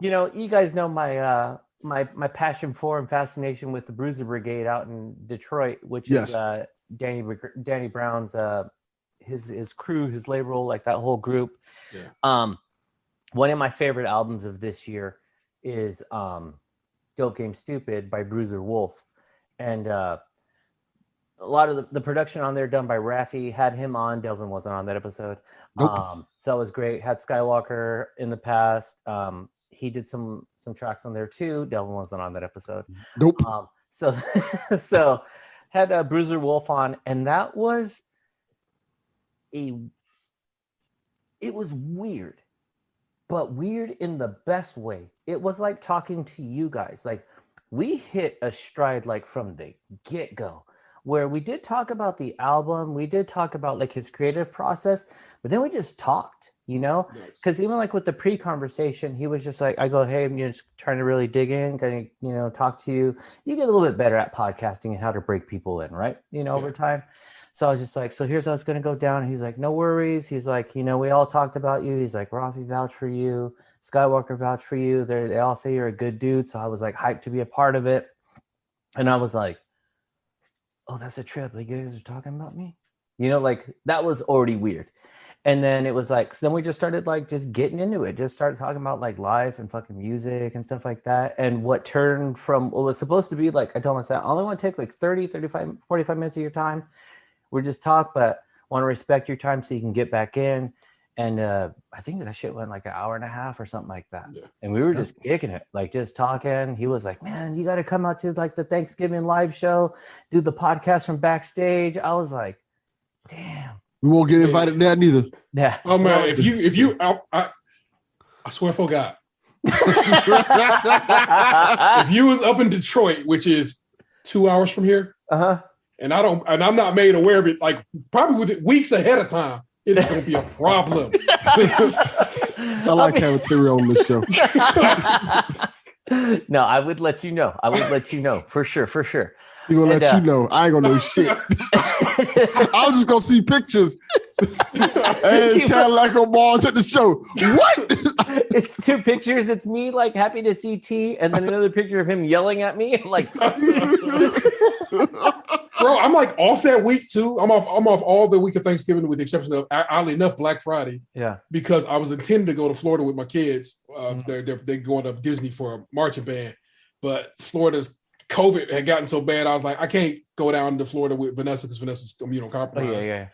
A: you guys know my my passion for and fascination with the Bruiser Brigade out in Detroit, which is Danny Brown's his crew, his label, like that whole group.
B: Yeah.
A: One of my favorite albums of this year is Dope Game Stupid by Bruiser Wolf. And a lot of the production on there done by Raffi. Had him on. Delvin wasn't on that episode.
C: Nope.
A: So it was great. Had Skywalker in the past. He did some tracks on there too. Delvin wasn't on that episode.
C: Nope.
A: So had Bruiser Wolf on, and that was it was weird, but weird in the best way. It was like talking to you guys. Like we hit a stride like from the get-go, where we did talk about the album, we did talk about like his creative process, but then we just talked, because even like with the pre-conversation, he was just like, I go, hey, I'm just trying to really dig in, kind of, talk to you. You get a little bit better at podcasting and how to break people in, right? Over time. So I was just like, so here's how it's going to go down. He's like, no worries. He's like, we all talked about you. He's like, Rafi vouched for you. Skywalker vouched for you. They all say you're a good dude. So I was like hyped to be a part of it. And I was like, oh, that's a trip. Like, you guys are talking about me? Like that was already weird. And then it was like, so then we just started like just getting into it. Just started talking about like life and fucking music and stuff like that. And what turned from what was supposed to be like, I told myself, I only want to take like 30, 35, 45 minutes of your time. We're just talk, but want to respect your time so you can get back in. And I think that shit went like an hour and a half or something like that. Yeah. And we were just kicking it, like just talking. He was like, man, you got to come out to like the Thanksgiving live show, do the podcast from backstage. I was like, damn.
C: We won't get invited to that neither.
A: Yeah.
B: Oh man, if you I swear for God. If you was up in Detroit, which is 2 hours from here, and I'm not made aware of it, like probably with weeks ahead of time, it's gonna be a problem.
C: I like having Terry on this show.
A: No, I would let you know. For sure.
C: You gonna let you know. I ain't gonna know shit. I'm just gonna see pictures. And Cadillac on Mars at the show. What?
A: It's 2 pictures. It's me like happy to see T, and then another picture of him yelling at me. I'm like,
B: bro, I'm like off that week too. I'm off all the week of Thanksgiving, with the exception of, oddly enough, Black Friday.
A: Yeah.
B: Because I was intending to go to Florida with my kids. They're going to Disney for a marching band, but Florida's COVID had gotten so bad, I was like, I can't go down to Florida with Vanessa because Vanessa's immunocompromised.
A: Yeah.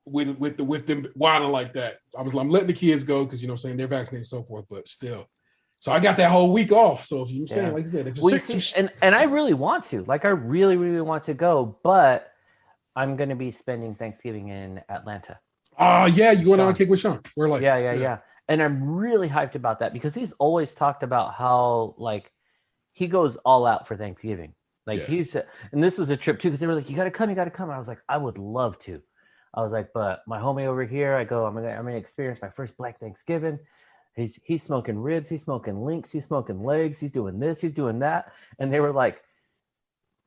B: With them whining like that. I'm letting the kids go because they're vaccinated and so forth, but still. So I got that whole week off. So if you're saying, like I said, if you're sick,
A: and I really want to, like I really, really want to go, but I'm gonna be spending Thanksgiving in Atlanta.
B: Oh yeah, you going on a kick with Shaun? We're like,
A: yeah. And I'm really hyped about that because he's always talked about how like he goes all out for Thanksgiving. Like and this was a trip too, because they were like, you gotta come. And I was like, I would love to. I was like, but my homie over here, I'm gonna experience my first Black Thanksgiving. He's smoking ribs, he's smoking links, he's smoking legs, he's doing this, he's doing that. And they were like,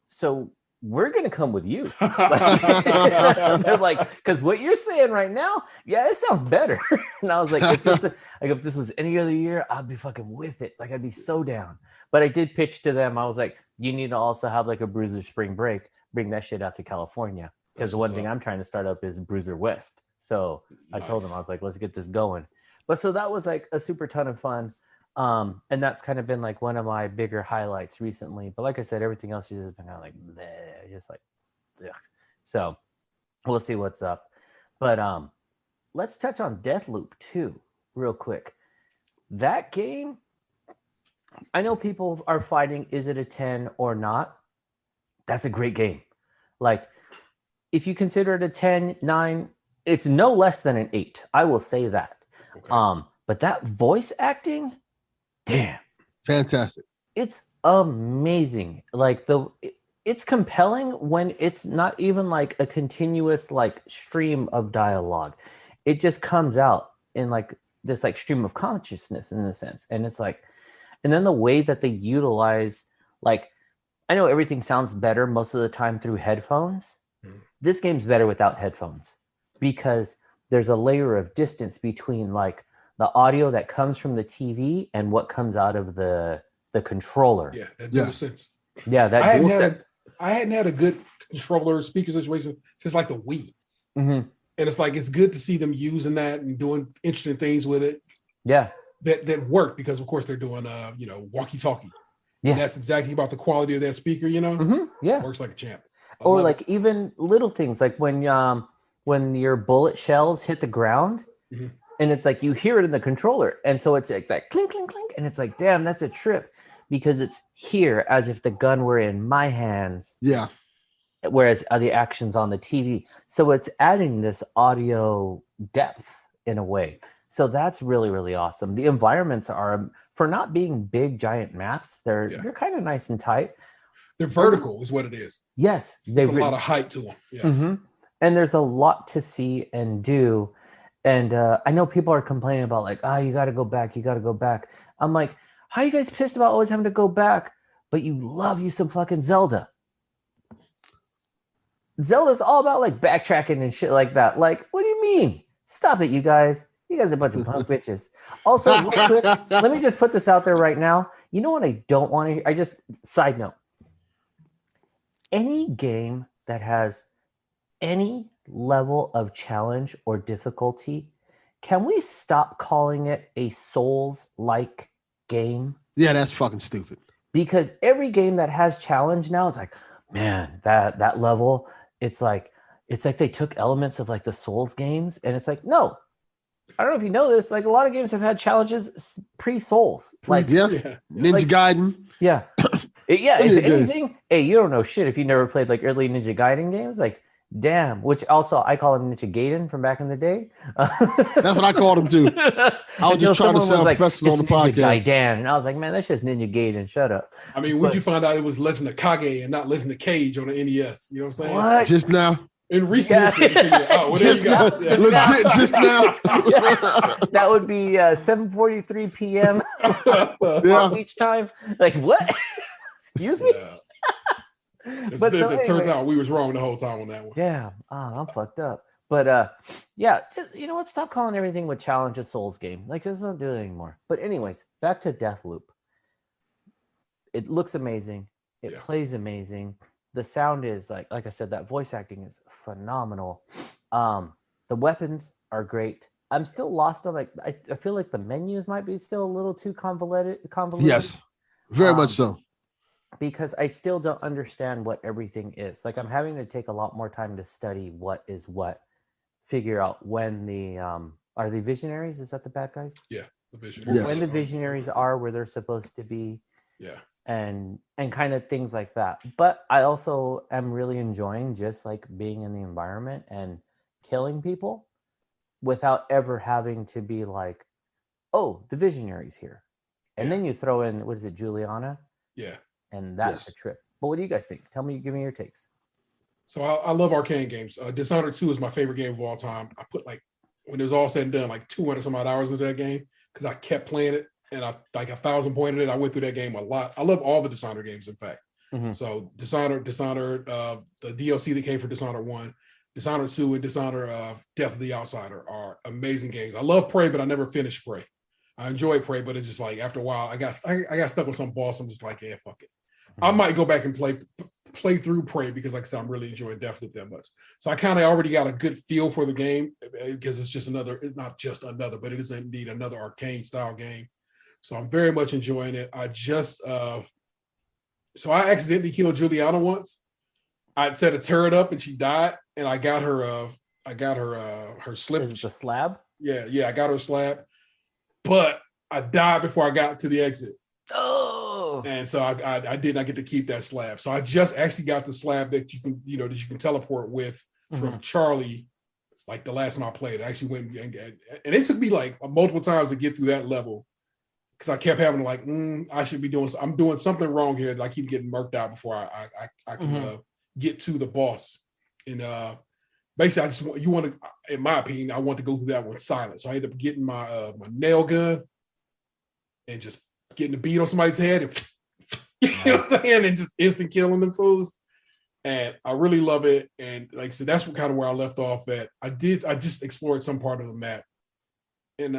A: so we're gonna come with you. They're like, because what you're saying right now, it sounds better. And I was like, if this was any other year, I'd be fucking with it. Like I'd be so down. But I did pitch to them. I was like, you need to also have like a Bruiser spring break. Bring that shit out to California. Because the one thing I'm trying to start up is Bruiser West. So I told them, I was like, let's get this going. But so that was like a super ton of fun. And that's kind of been like one of my bigger highlights recently. But like I said, everything else has just been kind of like, bleh, just like, ugh. So we'll see what's up. But let's touch on Deathloop too, real quick. That game, I know people are fighting, is it a 10 or not? That's a great game. Like, if you consider it a 10, 9, it's no less than an 8. I will say that. Okay. But that voice acting, damn,
C: Fantastic.
A: it's amazing. Like it's compelling when it's not even like a continuous like stream of dialogue. It just comes out in like this like stream of consciousness in a sense. And it's like, and then the way that they utilize, like, I know everything sounds better most of the time through headphones. This game's better without headphones because there's a layer of distance between like the audio that comes from the TV and what comes out of the controller.
B: Yeah, that dual sense.
A: Yeah, that
B: I hadn't had a good controller speaker situation since like the Wii.
A: Mm-hmm.
B: And it's like it's good to see them using that and doing interesting things with it.
A: Yeah.
B: That work because of course they're doing walkie-talkie. Yeah. And that's exactly about the quality of that speaker,
A: Mm-hmm. Yeah.
B: Works like a champ.
A: Or like even little things like when your bullet shells hit the ground, mm-hmm. and it's like you hear it in the controller, and so it's like that clink clink clink, and it's like damn, that's a trip because it's here as if the gun were in my hands.
C: Yeah.
A: Whereas the action's on the TV, so it's adding this audio depth in a way. So that's really really awesome. The environments are, for not being big giant maps, they're kind of nice and tight.
B: They're vertical is what it is.
A: Yes.
B: There's a lot of height to them. Yeah.
A: Mm-hmm. And there's a lot to see and do. And I know people are complaining about like, you got to go back. You got to go back. I'm like, how are you guys pissed about always having to go back? But you love you some fucking Zelda. Zelda's all about like backtracking and shit like that. Like, what do you mean? Stop it, you guys. You guys are a bunch of punk bitches. Also, real quick, let me just put this out there right now. You know what I don't want to hear? I just, side note. Any game that has any level of challenge or difficulty, can we stop calling it a Souls-like game?
C: Yeah, that's fucking stupid.
A: Because every game that has challenge now, it's like, man, that level, it's like they took elements of like the Souls games, and it's like, no. I don't know if you know this, like a lot of games have had challenges pre-Souls. Like
C: Ninja Gaiden.
A: Yeah. Yeah, if anything, hey, you don't know shit if you never played like early Ninja Gaiden games. Like, damn. Which also I call him Ninja Gaiden from back in the day.
C: That's what I called him too. I was just trying to sound professional on the podcast.
A: Gaiden, and I was like, man, that's just Ninja Gaiden. Shut up.
B: I mean, when you find out it was Legend of Kage and not Legend of Cage on the NES? You know what I'm saying?
C: What? Just now.
B: In recent history,
C: just legit, just now.
A: That would be 7:43 p.m. each time. Like what? Excuse me.
B: Yeah. But it turns out we was wrong the whole time on that one.
A: Yeah, I'm fucked up. But yeah, just, you know what? Stop calling everything with challenge a Souls game. Like, just don't do it anymore. But anyways, back to Deathloop. It looks amazing. It plays amazing. The sound is like I said, that voice acting is phenomenal. The weapons are great. I'm still lost on like I feel like the menus might be still a little too convoluted.
C: Yes, very much so.
A: Because I still don't understand what everything is. Like I'm having to take a lot more time to study what is what, figure out when the are the visionaries? Is that the bad guys?
B: Yeah, the visionaries.
A: When the visionaries are where they're supposed to be.
B: Yeah.
A: And kind of things like that. But I also am really enjoying just like being in the environment and killing people without ever having to be like, oh, the visionary's here. And then you throw in, what is it, Juliana?
B: Yeah.
A: And that's a trip. But what do you guys think? Give me your takes.
B: So I love arcade games. Dishonored 2 is my favorite game of all time. I put like, when it was all said and done, like 200 some odd hours into that game because I kept playing it. And I like 1,000 pointed it. I went through that game a lot. I love all the Dishonored games, in fact. Mm-hmm. So Dishonored, the DLC that came for Dishonored 1, Dishonored 2, and Dishonored Death of the Outsider are amazing games. I love Prey, but I never finished Prey. I enjoy Prey, but it's just like after a while, I got stuck with some boss. I'm just like, yeah, fuck it. Mm-hmm. I might go back and play through Prey because, like I said, I'm really enjoying Deathloop that much. So I kind of already got a good feel for the game because it's not just another, but it is indeed another arcane style game. So I'm very much enjoying it. I just, so I accidentally killed Juliana once. I'd set a turret up and she died, and I got her slip.
A: Is it the slab?
B: Yeah, I got her slab, but I died before I got to the exit.
A: Oh,
B: and so I did not get to keep that slab. So I just actually got the slab that you can teleport with from Charlie. Like the last time I played, I actually went and it took me like multiple times to get through that level. because I kept having like, I should be I'm doing something wrong here that I keep getting murked out before I can get to the boss. And basically, you want to, in my opinion, I want to go through that one silent. So I ended up getting my my nail gun and just getting the beat on somebody's head and you know what I'm saying, and just instant killing them fools. And I really love it. And like I said, that's kind of where I left off at. I just explored some part of the map. And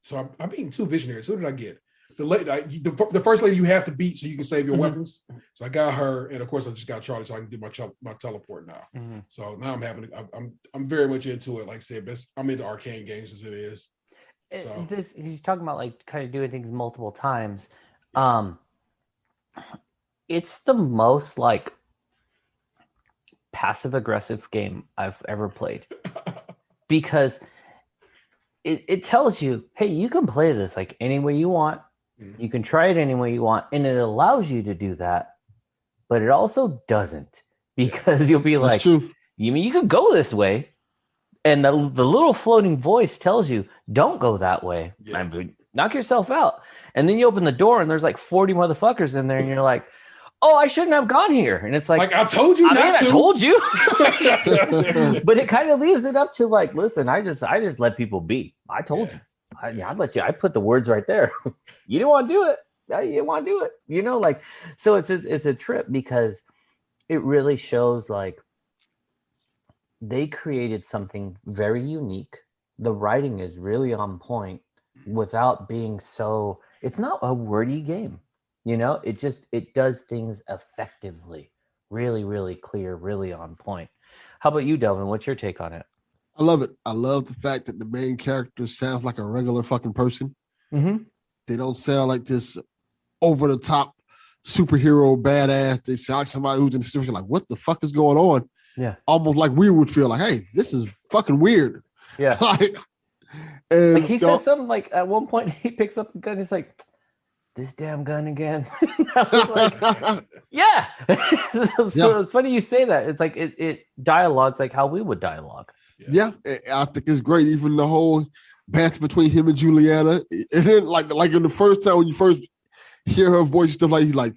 B: so I'm beating 2 visionaries. Who did I get? The first lady you have to beat so you can save your weapons. So I got her, and of course I just got Charlie, so I can do my teleport now. So now I'm very much into it. Like I said, I'm into arcane games as it is. So
A: He's talking about like kind of doing things multiple times. It's the most like passive aggressive game I've ever played because it tells you, hey, you can play this like any way you want. You can try it any way you want, and it allows you to do that, but it also doesn't, because you'll be like, you mean you could go this way, and the little floating voice tells you, don't go that way. Knock yourself out. And then you open the door and there's like 40 motherfuckers in there, and you're like, oh, I shouldn't have gone here. And it's like
B: I told you not to.
A: I told you. But it kind of leaves it up to like, listen, I just let people be. I told you. I'd let you. I put the words right there. You didn't want to do it. You didn't want to do it. You know, like, so it's a trip because it really shows like they created something very unique. The writing is really on point without being so, it's not a wordy game. You know, it does things effectively, really, really clear, really on point. How about you, Delvin? What's your take on it?
C: I love it. I love the fact that the main character sounds like a regular fucking person. They don't sound like this over the top superhero badass. They sound like somebody who's in the situation like, what the fuck is going on?
A: Yeah.
C: Almost like we would feel like, hey, this is fucking weird.
A: Yeah.
C: like
A: he says something like at one point he picks up the gun. He's like, this damn gun again. I was like, yeah. So it's funny you say that. It's like it dialogues like how we would dialogue.
C: Yeah, I think it's great. Even the whole banter between him and Juliana. And then like in the first time when you first hear her voice and stuff, like he's like,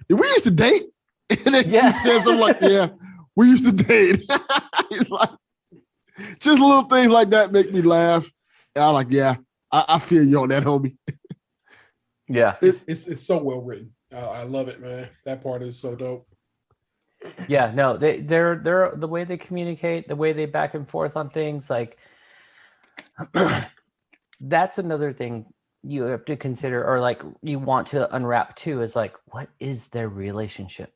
C: we used to date. And then she says something like, yeah, we used to date. He's like, just little things like that make me laugh. And I'm like, yeah, I feel you on that, homie.
A: Yeah,
B: it's so well written. I love it, man. That part is so dope.
A: Yeah, no, they're the way they communicate, the way they back and forth on things, like that's another thing you have to consider, or like you want to unwrap too, is like, what is their relationship?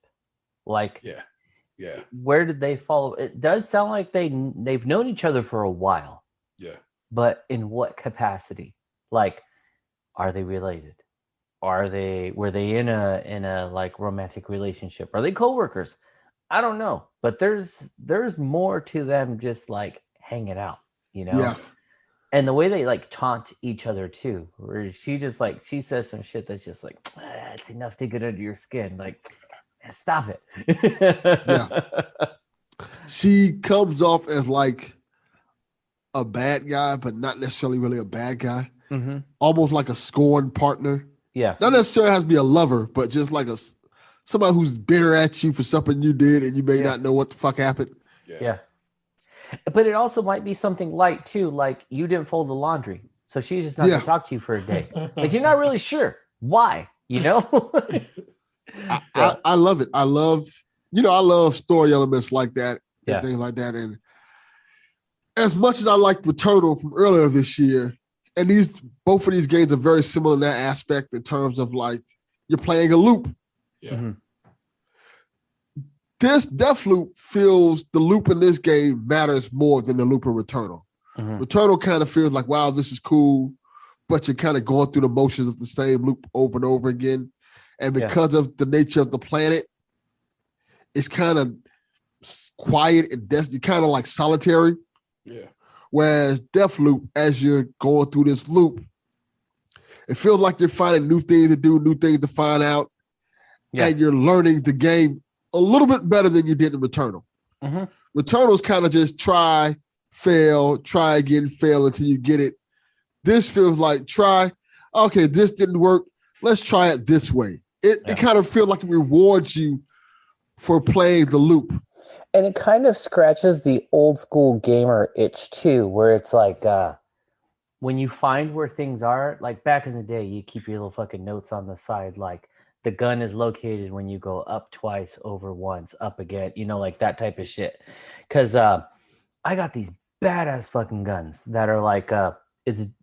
A: Like, yeah. Where did they follow? It does sound like they've known each other for a while.
B: Yeah.
A: But in what capacity? Like, are they related? Were they in a like romantic relationship? Are they coworkers? I don't know, but there's more to them just like hanging out, you know?
C: Yeah.
A: And the way they like taunt each other too, where she says some shit that's just like, it's enough to get under your skin. Like, stop it.
C: Yeah. She comes off as like a bad guy, but not necessarily really a bad guy.
A: Mm-hmm.
C: Almost like a scorned partner.
A: Yeah.
C: Not necessarily has to be a lover, but just like somebody who's bitter at you for something you did and you may not know what the fuck happened.
A: Yeah. But it also might be something light too, like you didn't fold the laundry. So she's just not going to talk to you for a day. Like you're not really sure why, you know?
C: I love it. I love story elements like that and things like that. And as much as I like Returnal from earlier this year, and both of these games are very similar in that aspect in terms of like you're playing a loop.
B: Yeah.
A: Mm-hmm.
C: This Deathloop feels the loop in this game matters more than the loop in Returnal.
A: Mm-hmm.
C: Returnal kind of feels like, wow, this is cool, but you're kind of going through the motions of the same loop over and over again. And because of the nature of the planet, it's kind of quiet and kind of like solitary.
B: Yeah.
C: Whereas Deathloop, as you're going through this loop, it feels like you're finding new things to do, new things to find out, and you're learning the game a little bit better than you did in Returnal.
A: Mm-hmm.
C: Returnal's kind of just try, fail, try again, fail until you get it. This feels like try, okay, this didn't work. Let's try it this way. It kind of feels like it rewards you for playing the loop.
A: And it kind of scratches the old school gamer itch too, where it's like when you find where things are, like back in the day, you keep your little fucking notes on the side, like the gun is located when you go up twice, over once, up again, like that type of shit. Because I got these badass fucking guns that are like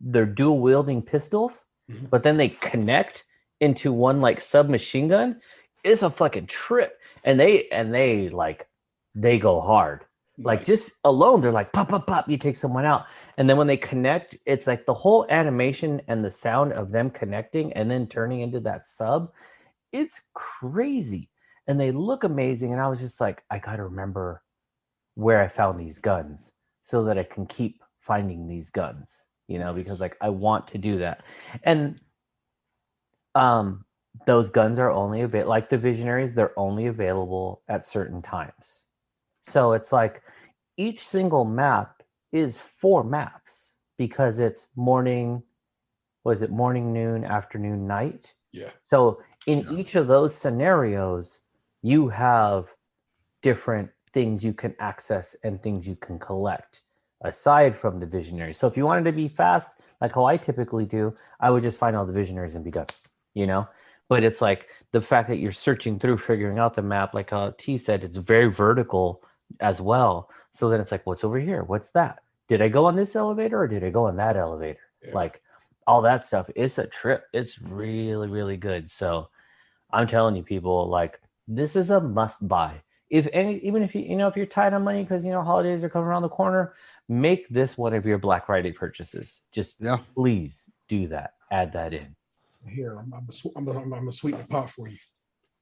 A: they're dual wielding pistols, but then they connect into one like submachine gun. It's a fucking trip, and they like they go hard. Nice. Like just alone, they're like pop, pop, pop. You take someone out, and then when they connect, it's like the whole animation and the sound of them connecting and then turning into that sub. It's crazy, and they look amazing. And I was just like, I gotta remember where I found these guns so that I can keep finding these guns, because like I want to do that. And those guns are only available, like the Visionaries, they're only available at certain times. So it's like each single map is 4 maps because it's morning, noon, afternoon, night?
B: Yeah.
A: So in each of those scenarios, you have different things you can access and things you can collect aside from the Visionaries. So if you wanted to be fast, like how I typically do, I would just find all the Visionaries and be done, But it's like the fact that you're searching through, figuring out the map, like T said, it's very vertical as well. So then it's like, what's over here? What's that? Did I go on this elevator or did I go on that elevator? Yeah. Like all that stuff. It's a trip. It's really, really good. So I'm telling you, people, like this is a must buy. Even if if you're tight on money because holidays are coming around the corner, make this one of your Black Friday purchases. Just please do that. Add that in.
B: Here, I'm gonna sweeten the pot for you.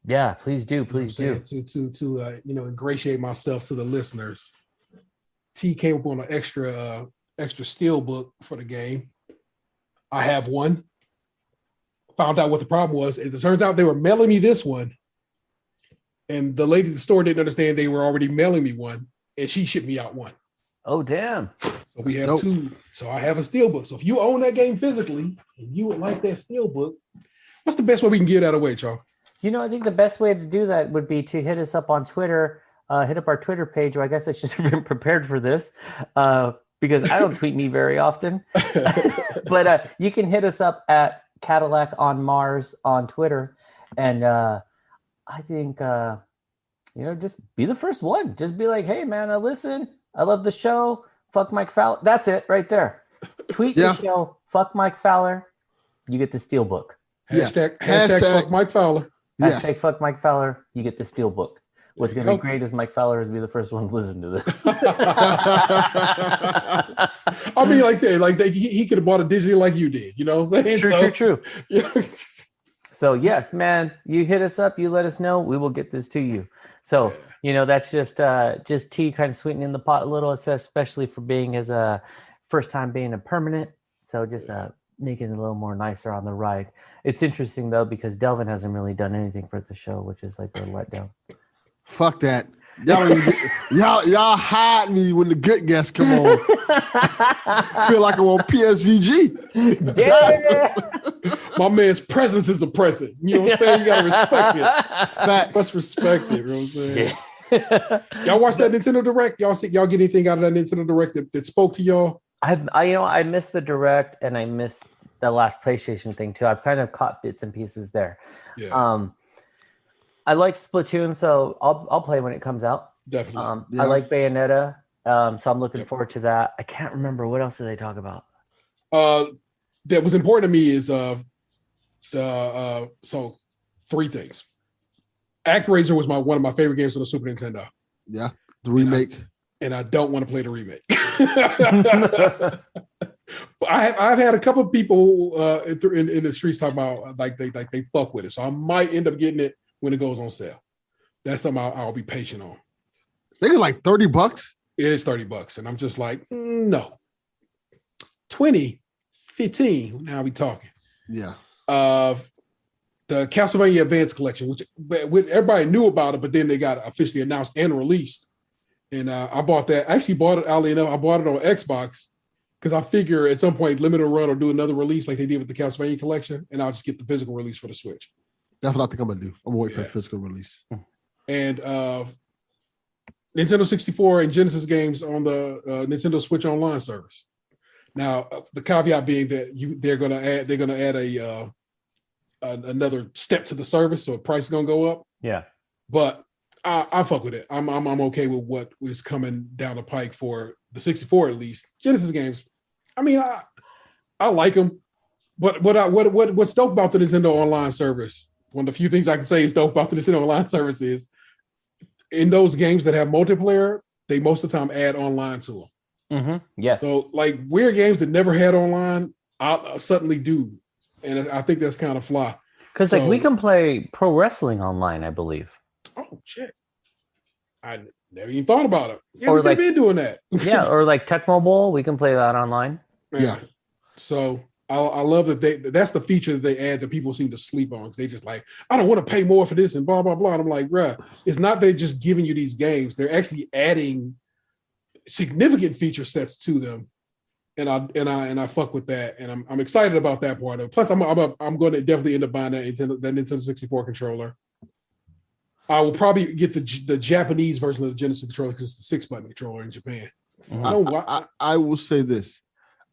A: Yeah, please do. Please do.
B: To ingratiate myself to the listeners. T came up on an extra steel book for the game. I have one. Found out what the problem was. It turns out they were mailing me this one, and the lady at the store didn't understand they were already mailing me one, and she shipped me out one.
A: Oh, damn.
B: So we have 2. So I have a steel book. So if you own that game physically and you would like that steel book, what's the best way we can get that away, Chaufie?
A: I think the best way to do that would be to hit us up on Twitter, hit up our Twitter page. Or I guess I should have been prepared for this because I don't tweet me very often. But you can hit us up at Cadillac on Mars on Twitter. And I think, just be the first one. Just be like, hey, man, listen. I love the show. Fuck Mike Fowler. That's it right there. Tweet the show. Fuck Mike Fowler. You get the steelbook.
B: Hashtag fuck Mike Fowler.
A: Hashtag fuck Mike Fowler. You get the steelbook. What's going to be great is Mike Fowler is be the first one to listen to this.
B: I mean, like I said, like he could have bought it digitally like you did. You know what I'm saying?
A: True. Yeah. So yes, man, you hit us up. You let us know. We will get this to you. So. That's just T kind of sweetening the pot a little, especially for being his first time being a permanent. So just making it a little more nicer on the ride. It's interesting though because Delvin hasn't really done anything for the show, which is like a letdown.
C: Fuck that. Y'all hide me when the good guests come on. Feel like I'm on PSVG.
A: Damn.
B: My man's presence is a present. You know what I'm saying? You gotta respect it.
C: Facts.
B: Let's respect it. You know what I'm saying? Y'all watch that Nintendo Direct? Y'all get anything out of that Nintendo Direct that spoke to y'all?
A: I missed the Direct and I missed the last PlayStation thing too. I've kind of caught bits and pieces there.
B: Yeah.
A: I like Splatoon, so I'll play when it comes out.
B: Definitely.
A: I like Bayonetta, so I'm looking forward to that. I can't remember what else did they talk about.
B: That was important to me is so 3 things. ActRaiser was one of my favorite games on the Super Nintendo.
C: Yeah, the remake.
B: And I don't want to play the remake. I've had a couple of people in the streets talk about like they fuck with it, so I might end up getting it when it goes on sale. That's something I'll be patient on.
C: They get like $30.
B: It is $30, and I'm just like, no. 20, 15. Now we talking.
C: Yeah.
B: The Castlevania Advance Collection, which everybody knew about it, but then they got officially announced and released. And I bought that. I actually bought it, oddly enough, I bought it on Xbox, because I figure at some point limited run or do another release like they did with the Castlevania collection, and I'll just get the physical release for the Switch.
C: That's what I think I'm gonna do. I'm gonna wait for the physical release.
B: And Nintendo 64 and Genesis games on the Nintendo Switch Online service. Now, the caveat being that they're gonna add a another step to the service, so the price is gonna go up.
A: Yeah,
B: but I fuck with it. I'm okay with what is coming down the pike for the 64 at least. Genesis games, I mean, I like them, but what's dope about the Nintendo Online service? One of the few things I can say is dope about the Nintendo Online service is in those games that have multiplayer, they most of the time add online to them.
A: Yeah.
B: So like weird games that never had online, I'll suddenly do, and I think that's kind of fly.
A: Because like we can play pro wrestling online, I believe.
B: Oh shit! I never even thought about it. Yeah,
A: or
B: we've
A: like
B: been doing that.
A: Yeah, or like Tecmo Bowl, we can play that online.
B: Yeah. So I love that that's the feature that they add that people seem to sleep on because they just like, I don't want to pay more for this and blah blah blah. And I'm like, bruh, it's not they just giving you these games; they're actually adding significant feature sets to them, and I fuck with that, and I'm excited about that part of it. Plus, I'm going to definitely end up buying that Nintendo 64 controller. I will probably get the Japanese version of the Genesis controller because it's the 6-button controller in Japan.
C: I will say this: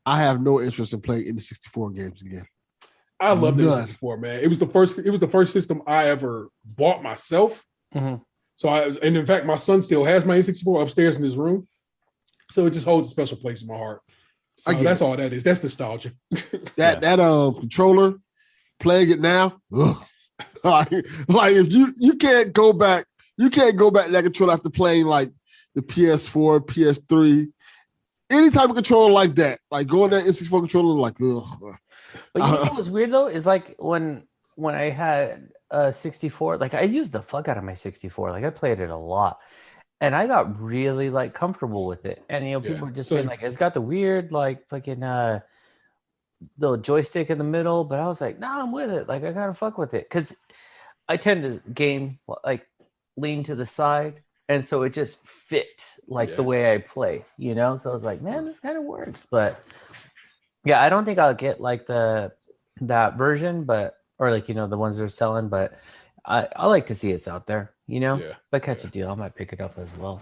C: I have no interest in playing the 64 games again.
B: I love the 64, man. It was the first system I ever bought myself. So and in fact, my son still has my N64 upstairs in his room. So it just holds a special place in my heart. So that's all that is. That's nostalgia.
C: That controller, playing it now, like if you can't go back to that controller after playing like the PS4, PS3, any type of controller like that, like going that N64 controller, like ugh.
A: But you know what's weird though is like when I had a 64, like I used the fuck out of my 64, like I played it a lot. And I got really like comfortable with it. And people were just saying like it's got the weird like fucking little joystick in the middle, but I was like, nah, I'm with it. Like I gotta fuck with it. Cause I tend to game like lean to the side. And so it just fit like the way I play, you know? So I was like, man, this kind of works. But yeah, I don't think I'll get like that version, or like, the ones they're selling, but I like to see it's out there, If I catch a deal, I might pick it up as well.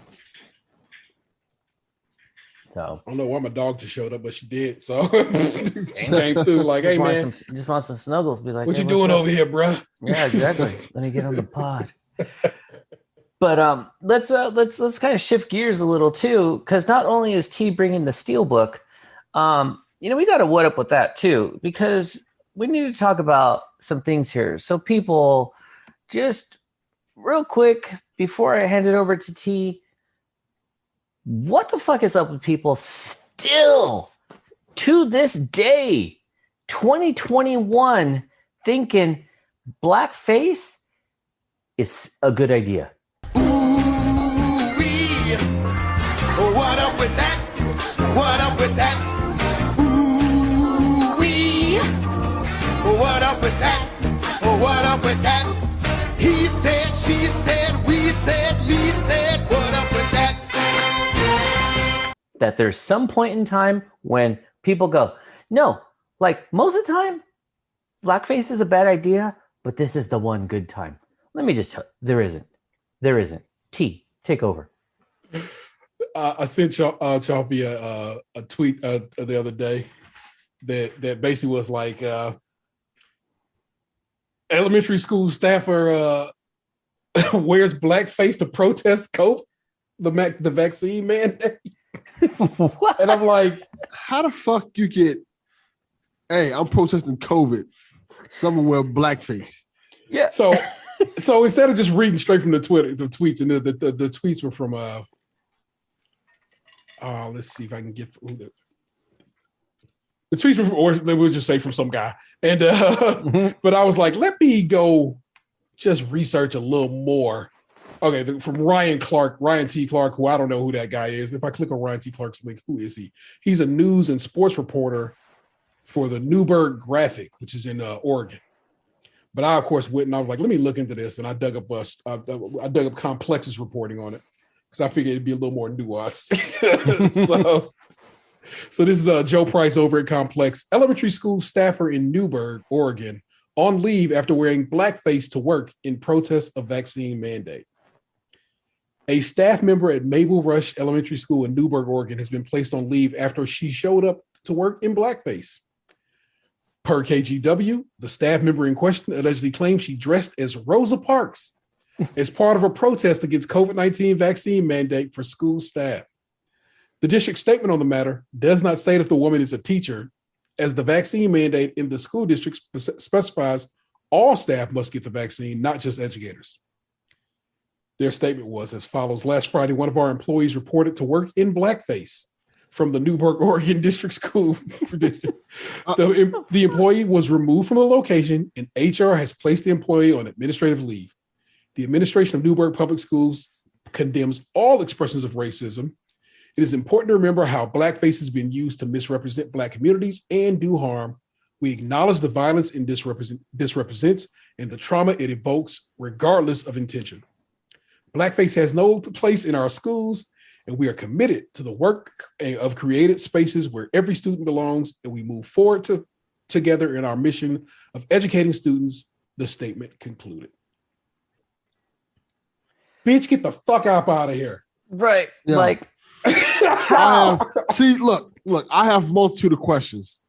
A: So
B: I don't know why my dog just showed up, but she did. So she came through like, hey man,
A: just want some snuggles. Be like,
B: what you doing over here, bro?
A: Yeah, exactly. Let me get on the pod. But let's kind of shift gears a little too, because not only is T bringing the Steelbook, we got to what up with that too, because we need to talk about some things here. So people, just real quick before I hand it over to T, what the fuck is up with people still to this day, 2021, thinking blackface is a good idea?
D: Ooh-wee. What up with that? What up with that? Ooh-wee. What up with that? What up with that? He said, she said, we said, Lee said, what up with that?
A: That there's some point in time when people go, no, like most of the time, blackface is a bad idea, but this is the one good time. Let me just tell you, there isn't. T, take over.
B: I sent Chaufie a tweet the other day that basically was like, elementary school staffer wears blackface to protest COVID, the vaccine mandate. And I'm like,
C: how the fuck you get, hey, I'm protesting COVID, someone wear blackface?
A: Yeah.
B: So instead of just reading straight from the tweets, and the tweets were from let's see if I can get the tweets were from, or we'll just say from some guy. And but I was like, let me go just research a little more. Okay, from Ryan T. Clark, who I don't know who that guy is. If I click on Ryan T. Clark's link, who is he? He's a news and sports reporter for the Newburgh Graphic, which is in Oregon. But I, of course, went and I was like, let me look into this, and I dug up Complex's reporting on it because I figured it'd be a little more nuanced. So this is Joe Price over at Complex. Elementary school staffer in Newburgh, Oregon, on leave after wearing blackface to work in protest of vaccine mandate. A staff member at Mabel Rush Elementary School in Newburgh, Oregon, has been placed on leave after she showed up to work in blackface. Per KGW, the staff member in question allegedly claimed she dressed as Rosa Parks as part of a protest against COVID-19 vaccine mandate for school staff. The district statement on the matter does not say that the woman is a teacher, as the vaccine mandate in the school district specifies all staff must get the vaccine, not just educators. Their statement was as follows. Last Friday, one of our employees reported to work in blackface from the Newburgh, Oregon District School. The employee was removed from the location, and HR has placed the employee on administrative leave. The administration of Newburgh Public Schools condemns all expressions of racism. It is important to remember how blackface has been used to misrepresent Black communities and do harm. We acknowledge the violence this represents and the trauma it evokes, regardless of intention. Blackface has no place in our schools, and we are committed to the work of created spaces where every student belongs, and we move forward together in our mission of educating students, the statement concluded. Bitch, get the fuck up out of here.
A: Right.
C: Yeah.
A: Like,
C: look, I have multitude of questions.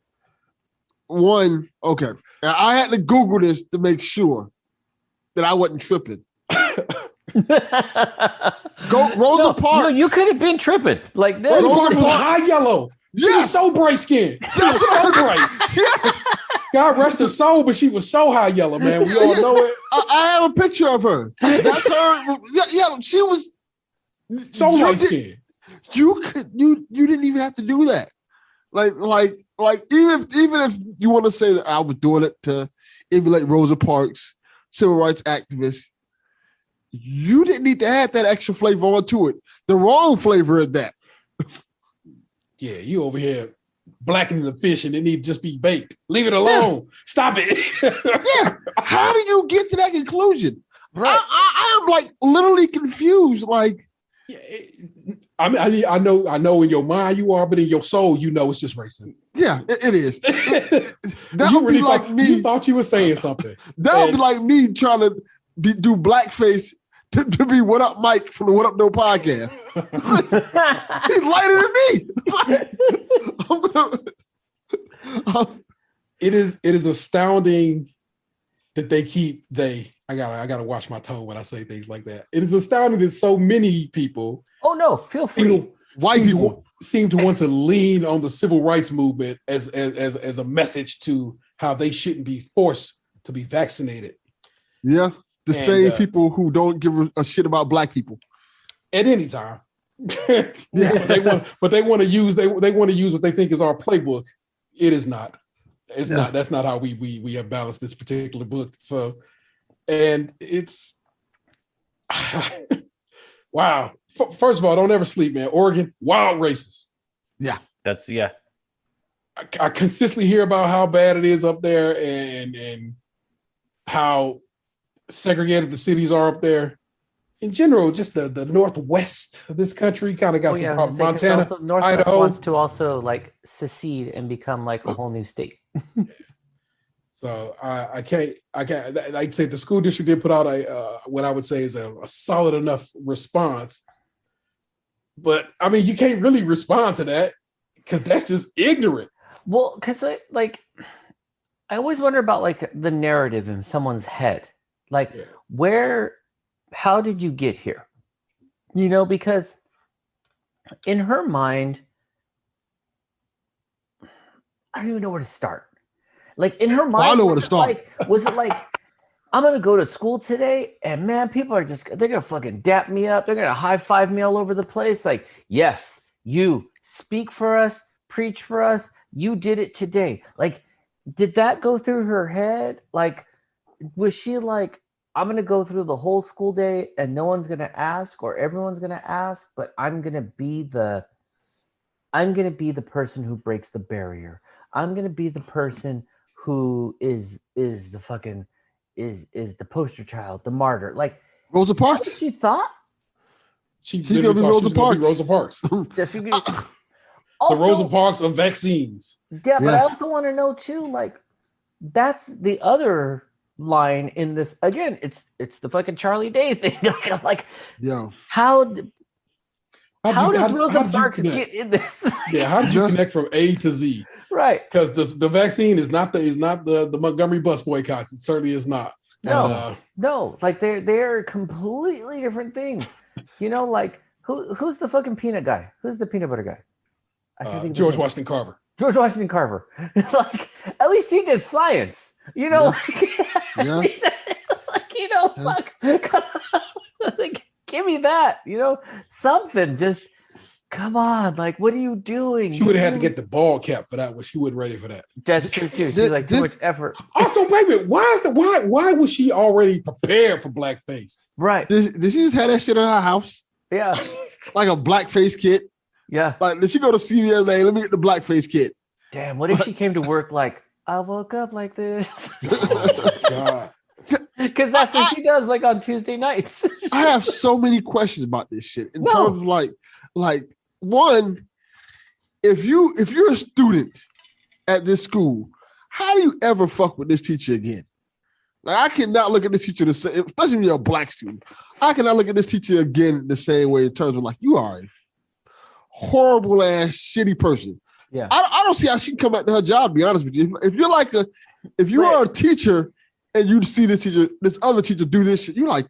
C: One, okay. I had to Google this to make sure that I wasn't tripping. Rosa Parks.
A: No, you could have been tripping. Like this.
B: Rosa Parks was high yellow. She was so bright skinned. She was so bright.
C: Yes.
B: God rest her soul, but she was so high yellow, man. We all know it.
C: I have a picture of her. That's her. Yeah, she was
B: so light skinned.
C: You didn't even have to do that. Like even if you want to say that I was doing it to emulate Rosa Parks, civil rights activist, you didn't need to add that extra flavor onto it. The wrong flavor of that.
B: Yeah, you over here blackening the fish and it need to just be baked. Leave it alone. Yeah. Stop it.
C: Yeah. How do you get to that conclusion?
A: Right.
C: I am like literally confused. Like,
B: I mean, I know in your mind you are, but in your soul, you know it's just racist.
C: Yeah, it is. That would
B: really
C: be like me.
B: You thought you were saying something.
C: That would be like me trying to do blackface to be What Up Mike from the What Up No podcast. He's lighter than me.
B: It is astounding that I gotta watch my tone when I say things like that. It is astounding that so many people.
A: Oh no, feel free.
B: White people seem to want to lean on the civil rights movement as a message to how they shouldn't be forced to be vaccinated.
C: Yeah, the same people who don't give a shit about Black people
B: at any time. Yeah, but they want to use what they think is our playbook. It is not. It's not. That's not how we have balanced this particular book. So, and it's wow. First of all, don't ever sleep, man. Oregon, wild racist.
C: Yeah,
B: I consistently hear about how bad it is up there and how segregated the cities are up there. In general, just the northwest of this country kind of got some problems. Montana,
A: Northwest
B: Idaho
A: wants to also like secede and become like a whole new state.
B: So I can't. I'd say the school district did put out what I would say is a solid enough response. But I mean, you can't really respond to that because that's just ignorant.
A: Well, because I always wonder about like the narrative in someone's head, like how did you get here? You know, because in her mind, I don't even know where to start. Like in her mind,
C: I know where to start.
A: Was it like, I'm going to go to school today and man, people are they're going to fucking dap me up. They're going to high five me all over the place. Like, yes, you speak for us, preach for us. You did it today. Like, did that go through her head? Like, was she like, I'm going to go through the whole school day and no one's going to ask or everyone's going to ask, but I'm going to be the person who breaks the barrier. I'm going to be the person who is the fucking is the poster child, the martyr. Like
C: Rosa Parks.
A: She thought
C: she's going to be Rosa Parks.
B: Rosa Parks.
A: Just Also,
B: Rosa Parks of vaccines.
A: yeah, but I
C: Yes.
A: also want to know too, like, that's the other line in this. Again, it's the fucking Charlie Day thing. I'm like,
C: Yo.
A: how does Rosa
B: did you
A: Parks
B: connect?
A: get in this?
B: Yeah, how did you
C: Yeah.
B: connect from A to Z?
A: Right.
B: Because the vaccine is not the Montgomery bus boycotts. It certainly is not.
A: No, no, like they're completely different things. You know, like who's the fucking peanut guy? Who's the peanut butter guy? I can't think of his
B: George
A: name.
B: Washington Carver.
A: George Washington Carver. Like, at least he did science. You know,
C: Yeah.
A: like, you know, fuck. Like, give me that. You know, something. Just come on. Like, what are you doing?
B: She would have had to get the ball cap for that one. She wasn't ready for that.
A: That's true too. She's like too much effort.
B: Also, wait a minute. Why was she already prepared for blackface?
A: Right.
C: Did she just have that shit in her house?
A: Yeah.
C: Like a blackface kit?
A: Yeah.
C: Like, did she go to CVS? Like, let me get the blackface kit.
A: Damn. What if she came to work like, I woke up like this?
B: Oh my God.
A: Because that's what she does, like on Tuesday nights.
C: I have so many questions about this shit. In
A: No.
C: terms of like one, if you're a student at this school, how do you ever fuck with this teacher again? Like, I cannot look at this teacher the same, especially when you're a black student. I cannot look at this teacher again the same way in terms of like, you are a horrible ass shitty person.
A: Yeah.
C: I don't see how she can come back to her job, to be honest with you. If you're like if you are a teacher and you see this other teacher do this shit, you're like,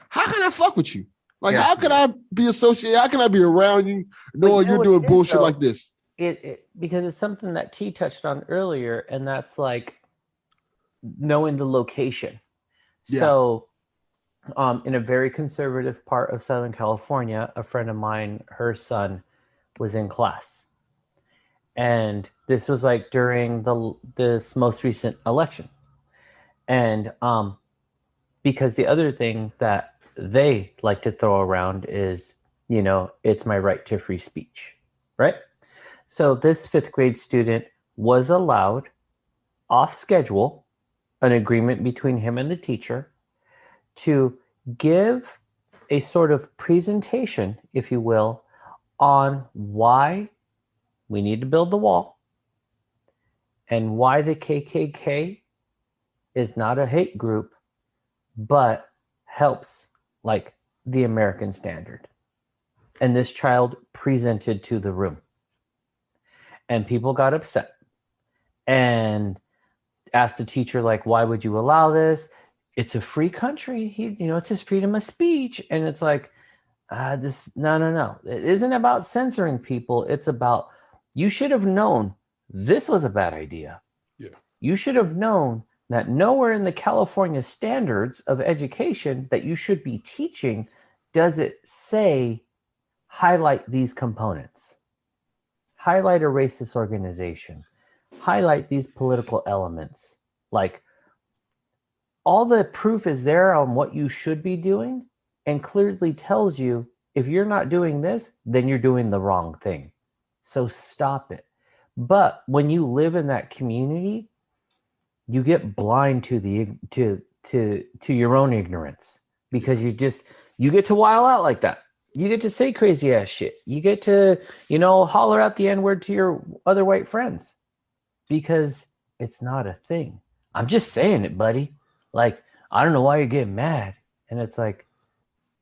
C: how can I fuck with you? Like,
A: Yeah.
C: how can I be associated? How can I be around you knowing
A: you know
C: you're
A: what
C: doing
A: it is,
C: bullshit
A: though?
C: like this?
A: It because it's something that T touched on earlier, and that's like knowing the location.
C: Yeah.
A: So in a very conservative part of Southern California, a friend of mine, her son was in class. And this was like during this most recent election. And because the other thing that they like to throw around is, you know, it's my right to free speech, right? So this fifth grade student was allowed off schedule, an agreement between him and the teacher, to give a sort of presentation, if you will, on why we need to build the wall and why the KKK is not a hate group, but helps like the American standard. And this child presented to the room. And people got upset and asked the teacher, like, why would you allow this? It's a free country. It's his freedom of speech. And it's like, no. It isn't about censoring people. It's about, you should have known this was a bad idea.
B: Yeah.
A: You should have known that nowhere in the California standards of education that you should be teaching does it say highlight these components, highlight a racist organization, highlight these political elements. Like, all the proof is there on what you should be doing and clearly tells you if you're not doing this, then you're doing the wrong thing. So stop it. But when you live in that community, you get blind to your own ignorance because you get to wild out like that. You get to say crazy ass shit. You get to, holler out the N-word to your other white friends because it's not a thing. I'm just saying it, buddy. Like, I don't know why you're getting mad. And it's like,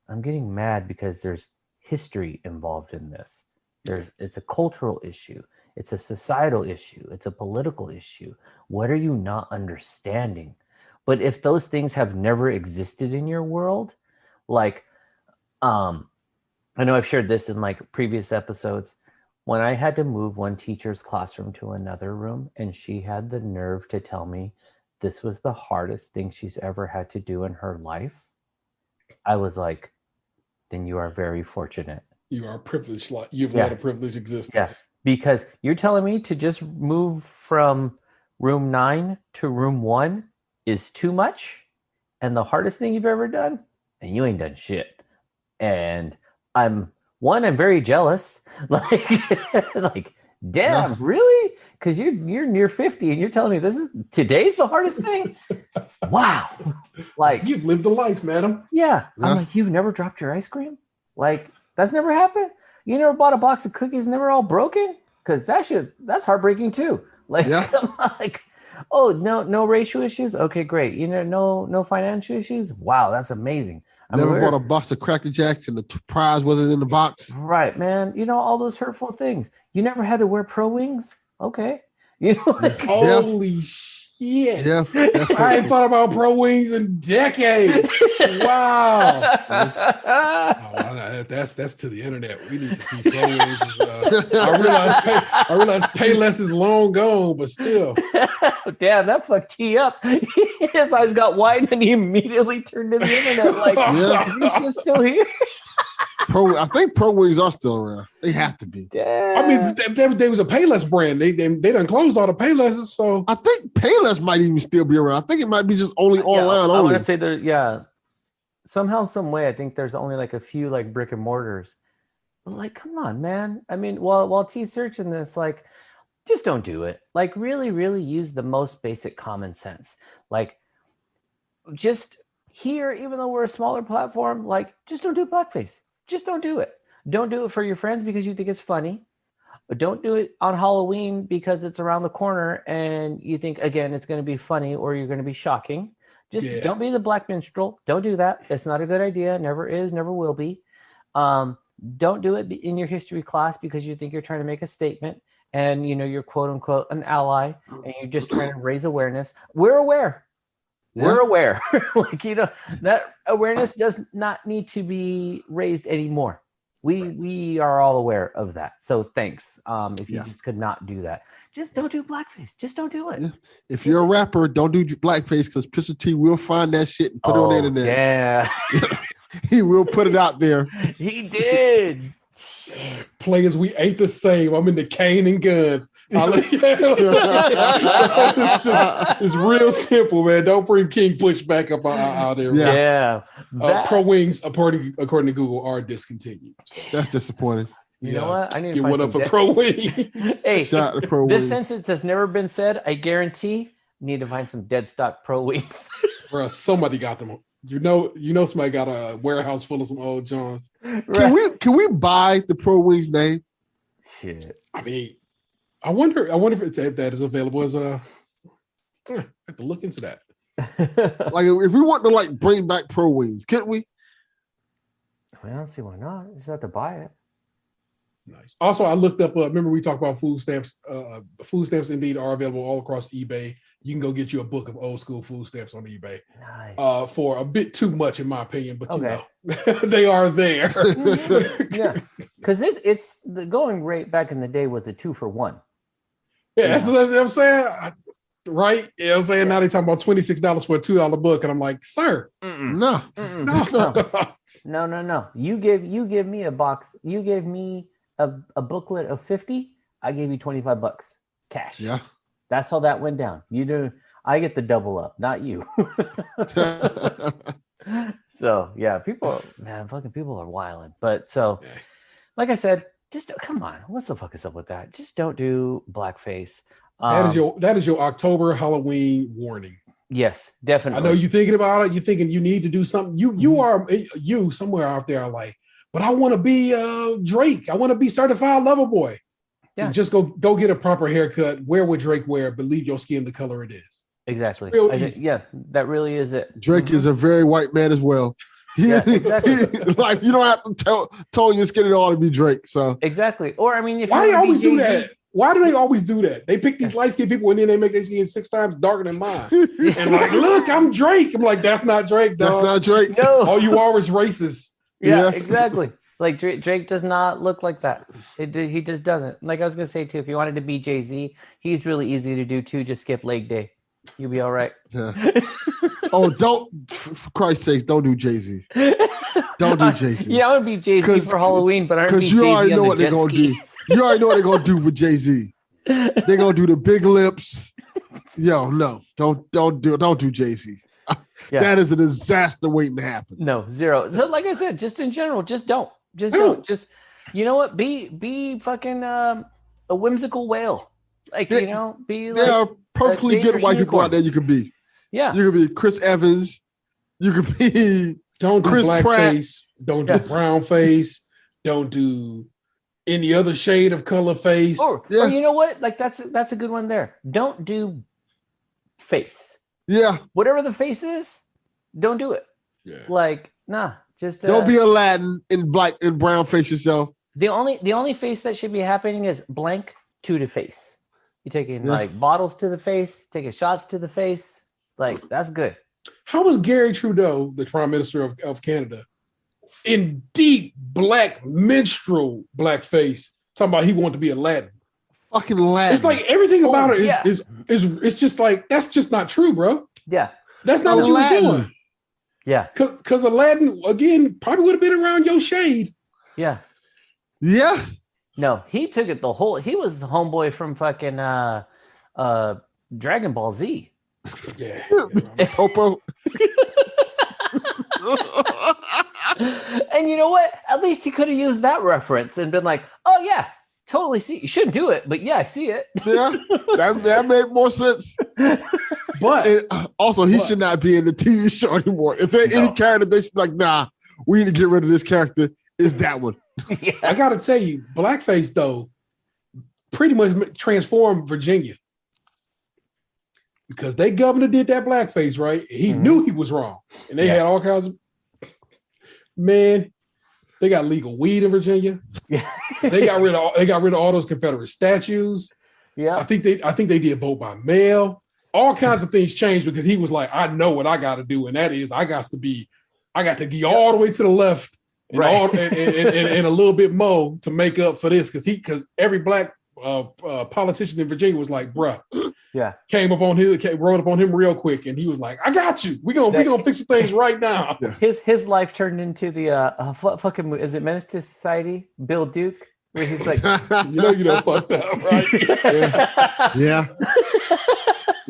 A: I'm getting mad because there's history involved in this. It's a cultural issue. It's a societal issue. It's a political issue. What are you not understanding? But if those things have never existed in your world, like, I know I've shared this in like previous episodes. When I had to move one teacher's classroom to another room, and she had the nerve to tell me this was the hardest thing she's ever had to do in her life, I was like, then you are very fortunate.
B: You are privileged. You've led a privileged existence.
A: Yeah, because you're telling me to just move from room 9 to room 1 is too much, and the hardest thing you've ever done, and you ain't done shit. And I'm very jealous. Like, damn, really? Because you're near 50 and you're telling me today's the hardest thing? Wow. Like,
B: you've lived a life, madam.
A: Yeah. I'm like, you've never dropped your ice cream? Like, that's never happened? You never bought a box of cookies and they were all broken? because that's heartbreaking too. Like,
C: Yeah.
A: come on, like, oh, no racial issues. Okay, great. No financial issues. Wow, that's amazing.
C: Never bought a box of Cracker Jacks and the prize wasn't in the box.
A: Right, man. All those hurtful things. You never had to wear Pro Wings. Okay. Like,
B: Holy shit.
C: Yeah,
B: I ain't thought about Pro Wings in decades. Wow. That's to the internet. We need to see Pro Wings. I realize Payless is long gone, but still.
A: Damn, that fucked T up. His eyes got wide and he immediately turned to the internet like, is this shit still here?
C: I think Pro Wings are still around. They have to be.
A: Damn.
B: I mean, there was a Payless brand. They done closed all the Paylesses, so
C: I think Payless might even still be around. I think it might be just only online
A: I
C: only.
A: want to say there, somehow, some way, I think there's only like a few like brick and mortars. But like, come on, man. I mean, while T's searching this, like, just don't do it. Like, really, really use the most basic common sense. Like, just here, even though we're a smaller platform, like, just don't do blackface. Just don't do it. Don't do it for your friends because you think it's funny. But don't do it on Halloween because it's around the corner and you think, again, it's going to be funny or you're going to be shocking. Just don't be the black minstrel. Don't do that. It's not a good idea. Never is, never will be. Don't do it in your history class because you think you're trying to make a statement and, you're quote unquote an ally and you're just trying to raise awareness. We're aware. Yeah. We're aware. Like, that awareness does not need to be raised anymore. We are all aware of that. So thanks. If you just could not do that, just don't do blackface. Just don't do it.
C: Yeah. If you're a rapper, don't do blackface because Pusha T will find that shit and put it on the internet.
A: Yeah.
C: He will put it out there.
A: He did.
B: Players, we ain't the same. I'm into cane and guns. It's real simple, man. Don't bring King Push back up out there.
A: Yeah.
B: Pro Wings, according to Google, are discontinued. So.
C: That's disappointing.
A: You know what? I need to
B: get
A: find
B: one up for Pro Wings.
A: Hey,
C: Shout to Pro
A: this
C: Wings.
A: sentence has never been said. I guarantee. Need to find some dead stock Pro Wings.
B: Bro, somebody got them. Somebody got a warehouse full of some old Johns.
A: Right.
C: Can we buy the Pro Wings name?
A: Shit.
B: I mean, I wonder if that is available as a. I have to look into that.
C: Like, if we want to like bring back Pro Wings, can't we?
A: I don't see why not. You just have to buy it.
B: Nice. Also, I looked up. Remember we talked about food stamps. Food stamps indeed are available all across eBay. You can go get you a book of old school food stamps on eBay.
A: Nice.
B: For a bit too much, in my opinion, but they are there.
A: Yeah, because it's the going rate back in the day was a 2-for-1.
B: Yeah, that's what I'm saying. Right? Yeah, I'm saying now they're talking about $26 for a $2 book, and I'm like, sir,
C: no.
A: You give me a box. You gave me a booklet of 50. I gave you $25 cash.
C: Yeah,
A: that's how that went down. You do. I get the double up, not you. So yeah, fucking people are wilding. But so, like I said, just come on. What the fuck is up with that? Just don't do blackface.
B: That is your October Halloween warning.
A: Yes, definitely.
B: I know you're thinking about it. You're thinking you need to do something. You somewhere out there are like, but I want to be Drake. I want to be certified lover boy. Yeah. And just go get a proper haircut. Wear what Drake wear, but leave your skin the color it is.
A: Exactly. That really is it.
C: Drake is a very white man as well.
A: Yeah, exactly.
C: Like, you don't have to tone your skin at all to be Drake. So
A: exactly. Or I mean,
B: why do they always do that? Why do they always do that? They pick these light-skinned people and then they make their skin 6 times darker than mine. And like, look, I'm Drake. I'm like, that's not Drake, dog.
C: That's not Drake.
A: No.
B: All you are is racist.
A: Yeah, exactly. Like Drake does not look like that. He just doesn't. Like I was gonna say too, if you wanted to be Jay-Z, he's really easy to do too. Just skip leg day. You'll be all right.
C: Yeah. Oh, don't, for Christ's sake, don't do Jay-Z. Don't do Jay-Z.
A: Yeah, I would be Jay-Z for Halloween, but I would be Jay-Z.
C: Because you already know what they're gonna do. You already know what they're gonna do with Jay-Z. They're gonna do the big lips. Yo, no, don't do Jay-Z. Yeah. That is a disaster waiting to happen.
A: No, zero. So like I said, just in general, just don't. Just you know what? Be fucking a whimsical whale. Like, be like,
C: there are perfectly good white people out there you could be.
A: Yeah.
C: You could be Chris Evans. You could be
B: don't do
C: Chris
B: black
C: Pratt.
B: Face. Don't do brown face. Don't do Any other shade of color face.
A: Or you know what? Like that's a good one there. Don't do face.
C: Yeah.
A: Whatever the face is, don't do it.
B: Yeah.
A: Like, nah, just
C: Don't be Aladdin in black and brown face yourself.
A: The only face that should be happening is blank to the face. You're taking like bottles to the face, taking shots to the face. Like, that's good.
B: How was Gary Trudeau, the Prime Minister of Canada, in deep black minstrel blackface, talking about he wanted to be Aladdin?
C: Fucking Aladdin.
B: It's like everything about it is it's just like, that's just not true, bro.
A: Yeah.
B: That's not
C: Aladdin.
B: what you were doing.
A: Yeah.
B: Because Aladdin, again, probably would have been around your shade.
A: Yeah.
C: Yeah.
A: No, he took it he was the homeboy from fucking Dragon Ball Z.
B: Yeah.
C: Popo.
A: And you know what? At least he could have used that reference and been like, oh yeah, totally see. You shouldn't do it, but yeah, I see it.
C: Yeah. That made more sense.
B: But
C: also, he should not be in the TV show anymore. If there's any character, they should be like, nah, we need to get rid of this character. It's that one.
B: Yeah. I got to tell you, blackface, though, pretty much transformed Virginia. Because their governor did that blackface, right? He knew he was wrong. And they had all kinds of... Man, they got legal weed in Virginia.
A: Yeah.
B: They got rid of all those Confederate statues.
A: Yeah.
B: I think they did vote by mail. All kinds of things changed because he was like, I know what I got to do, and that is I got to be all the way to the left, and and a little bit more to make up for this, because every black politician in Virginia was like, bruh, rode up on him real quick, and he was like, I got you. We gonna fix some things right now.
A: His life turned into the fucking, is it Menace to Society? Bill Duke, where he's like,
B: you done fucked up, right?
C: Yeah.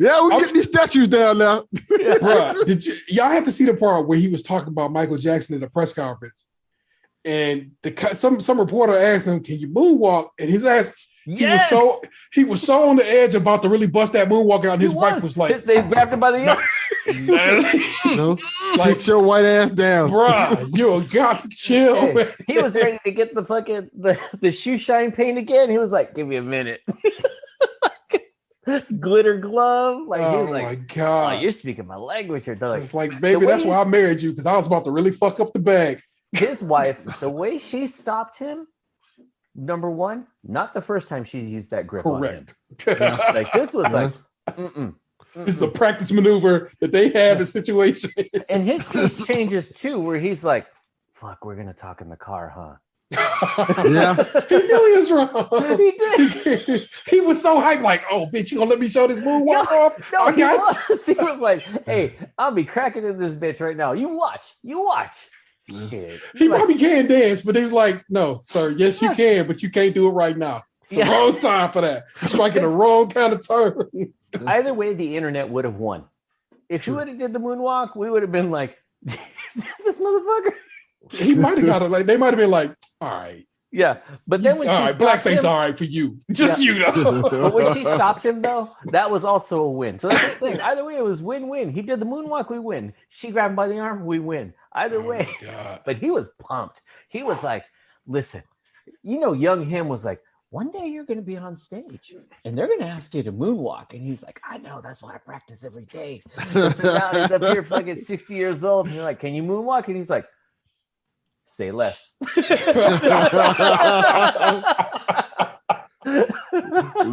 C: Yeah, we get these statues down now.
B: Bruh, y'all have to see the part where he was talking about Michael Jackson at the press conference, and some reporter asked him, "Can you moonwalk?" And his ass, he was so on the edge about to really bust that moonwalk out, and his wife was like,
A: they grabbed him by the
C: arm. Sit your white ass down,
B: bruh. You got to chill.
A: Hey, he was ready to get the fucking the shoe shine paint again. He was like, "Give me a minute." Glitter glove, like he was like,
B: my god,
A: oh, you're speaking my language here. Like,
B: it's like, baby, that's why I married you, because I was about to really fuck up the bag.
A: His wife, the way she stopped him, number one, not the first time she's used that grip on him. Like this was like,
B: this is a practice maneuver that they have in situations.
A: And his face changes too, where he's like, "Fuck, we're gonna talk in the car, huh?"
C: Yeah,
B: he knew he was wrong.
A: He did.
B: He was so hyped, like, "Oh, bitch, you gonna let me show this moonwalk off?"
A: No, he was like, "Hey, I'll be cracking in this bitch right now. You watch." Shit.
B: He probably can dance, but he was like, "No, sir. Yes, you can, but you can't do it right now. It's the wrong time for that. You're striking the wrong kind of turn."
A: Either way, the internet would have won. If he would have did the moonwalk, we would have been like, "This motherfucker."
B: He might have got it. Like they might have been like, "All right."
A: Yeah, but then when
B: all right, blackface, all right for you, just you know.
A: But when she stopped him, though, that was also a win. So that's what I'm saying. Either way, it was win-win. He did the moonwalk, we win. She grabbed him by the arm, we win. Either way. But he was pumped. He was like, "Listen, young him was like, one day you're going to be on stage, and they're going to ask you to moonwalk." And he's like, "I know. That's why I practice every day." So now he's up here, fucking 60 years old, and you're like, "Can you moonwalk?" And he's like, "Say less."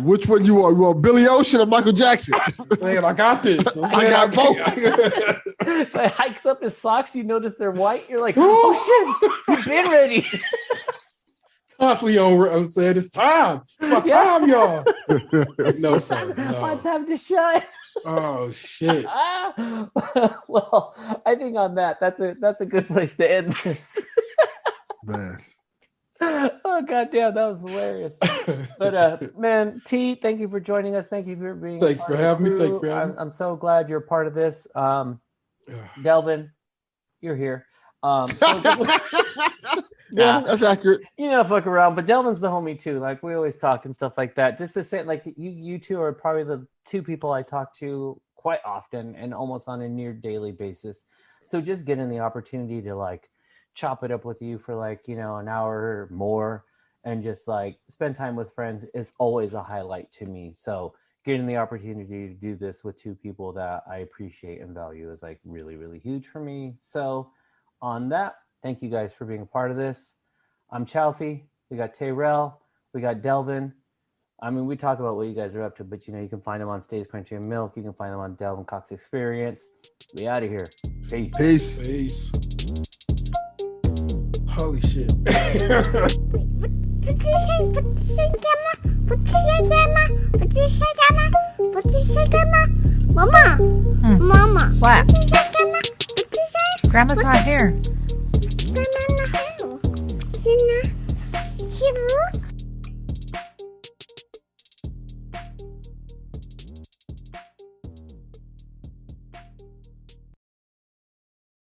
C: Which one you want? You want Billy Ocean or Michael Jackson?
B: Man, I got this.
C: I got both.
A: He hikes up his socks. You notice they're white. You're like, "Oh shit, you've been ready."
B: Constantly I'm saying, it's time. It's my time, y'all. No, sir. No.
A: My time to shine.
B: Oh shit.
A: Well, I think on that's a good place to end this.
C: Man.
A: Oh goddamn, that was hilarious. But man, T, thank you for joining us. Thank you for being.
B: Thank you for having me. Thank you for having me.
A: I'm so glad you're a part of this. Delvin, you're here.
C: Yeah, that's accurate.
A: Fuck around, but Delvin's the homie too. Like we always talk and stuff like that. Just to say, like you two are probably the two people I talk to quite often and almost on a near daily basis. So just getting the opportunity to like chop it up with you for like an hour or more, and just like spend time with friends is always a highlight to me. So getting the opportunity to do this with two people that I appreciate and value is like really, really huge for me. So on that, thank you guys for being a part of this. I'm Chaufie. We got Tayrell. We got Delvin. I mean, we talk about what you guys are up to, but you can find them on Stays Country and Milk. You can find them on Delvin Cox Experience. We out of here. Peace.
C: Peace.
B: Peace. Holy shit.
E: What you say, Grandma? What you say, Grandma? What you say, Grandma? What you say, Grandma? Mama. Mama.
F: What?
E: What you say, Grandma? What you say?
F: Grandma's not here.
E: Grandma not here. She's not. She's